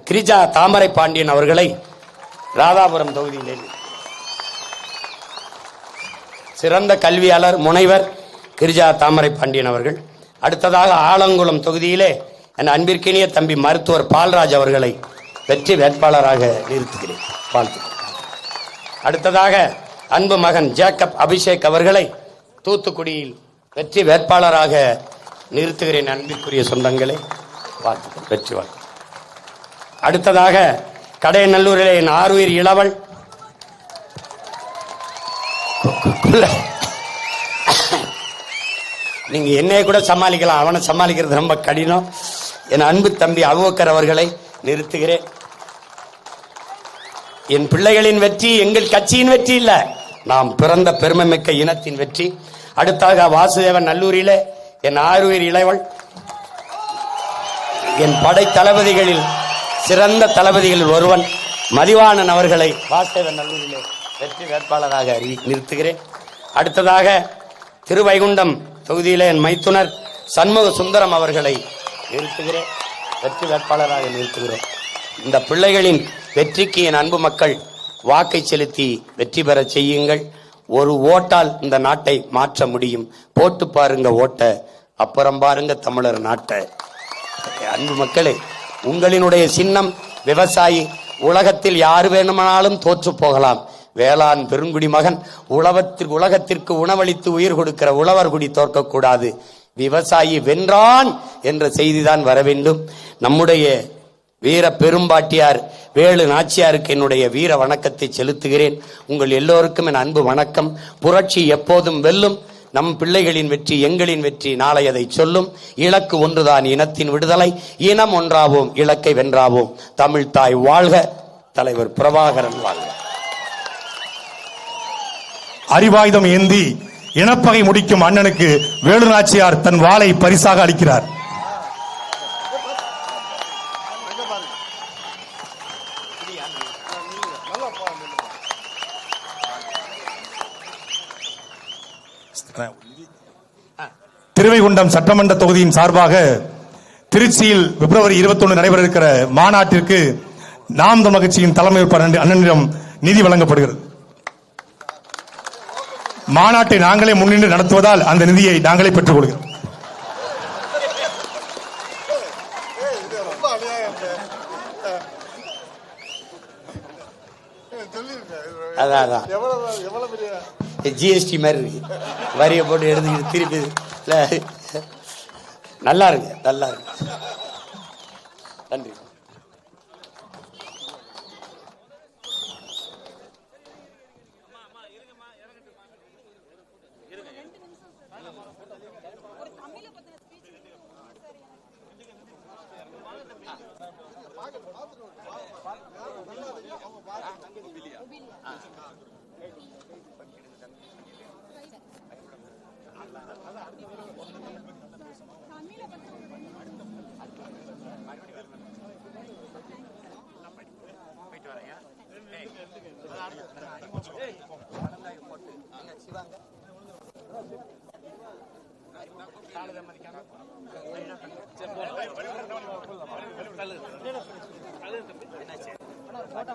கிரிஜா தாமரை பாண்டியன் அவர்களை ராதாபுரம் தொகுதியிலே சிறந்த கல்வியாளர் முனைவர் கிரிஜா தாமரை பாண்டியன் அவர்கள். அடுத்ததாக ஆலங்குளம் தொகுதியிலே என் அன்பிற்கினிய தம்பி மருத்துவர் பால்ராஜ் அவர்களை வெற்றி வேட்பாளராக நிறுத்துகிறேன். வாழ்த்துக்கள். அடுத்ததாக அன்பு மகன் ஜேக்கப் அபிஷேக் அவர்களை தூத்துக்குடியில் வெற்றி வேட்பாளராக நிறுத்துகிறேன். அன்பிற்குரிய சொந்தங்களே, வாழ்த்துக்கள். வெற்றி வாழ்த்து. அடுத்ததாக கடையநல்லூரிலே என் ஆறுயிர் இளவல் நீங்க என்னைய கூட சமாளிக்கலாம், அவனை சமாளிக்கிறது ரொம்ப கடினம். என் அன்பு தம்பி அபூபக்கர் அவர்களை நிறுத்துகிறேன். என் பிள்ளைகளின் வெற்றி எங்கள் கட்சியின் வெற்றி இல்ல, நாம் பிறந்த பெருமை மிக்க இனத்தின் வெற்றி. அடுத்தாக வாசுதேவன் நல்லூரிலே என் ஆறுயிர் இளைவள், என் படை தளபதிகளில் சிறந்த தளபதிகளில் ஒருவன் மதிவாணன் அவர்களை வாசுதேவன் நல்லூரிலே வெற்றி வேட்பாளராக நிறுத்துகிறேன். அடுத்ததாக திருவைகுண்டம் தொகுதியிலே என் மைத்துனர் சண்முக சுந்தரம் அவர்களை நிறுத்துகிறேன், வெற்றி வேட்பாளராக நிறுத்துகிறேன். இந்த பிள்ளைகளின் வெற்றிக்கு என் அன்பு மக்கள் வாக்கை செலுத்தி வெற்றி பெற செய்யுங்கள். ஒரு ஓட்டால் இந்த நாட்டை மாற்ற முடியும். போட்டு பாருங்க ஓட்ட, அப்புறம் பாருங்க தமிழர் நாட்டை. அன்பு மக்களே, உங்களினுடைய சின்னம் விவசாயி. உலகத்தில் யாரு வேணுமானாலும் தோற்று போகலாம், வேளாண் பெருங்குடி மகன் உலகத்திற்கு உணவளித்து உயிர் கொடுக்கிற உழவர்குடி தோற்கக்கூடாது. விவசாயி வென்றான் என்ற செய்திதான் வர வேண்டும். நம்முடைய வீர பெரும்பாட்டியார் வேலு நாச்சியாருக்கு என்னுடைய வீர வணக்கத்தை செலுத்துகிறேன். உங்கள் எல்லோருக்கும் என் அன்பு வணக்கம். புரட்சி எப்போதும் வெல்லும். நம் பிள்ளைகளின் வெற்றி எங்களின் வெற்றி நாளை அதை சொல்லும். இலக்கு ஒன்றுதான், இனத்தின் விடுதலை. இனம் ஒன்றாவோம், இலக்கை வென்றாவோம். தமிழ் தாய் வாழ்க, தலைவர் பிரபாகரன் வாழ்க. அறிவாயுதம் ஏந்தி இனப்பகை முடிக்கும் அண்ணனுக்கு வேலு நாச்சியார் தன் வாளை பரிசாக அளிக்கிறார். திருவைகுண்டம் சட்டமன்ற தொகுதியின் சார்பாக திருச்சியில் February 21 நடைபெற இருக்கிற மாநாட்டிற்கு நாம் தமிழர் கட்சியின் தலைமை அண்ணனிடம் நிதி வழங்கப்படுகிறது. மாநாட்டை நாங்களே முன்னின்று நடத்துவதால் அந்த நிதியை நாங்களே பெற்றுக் கொள்கிறோம். ஜிஎஸ்டி மாதிரி இருக்கு, வரியை போட்டு எடுத்துக்கிட்டு திருப்பி நல்லா இருக்கு, நல்லா இருக்கு. நன்றி. போட்டோ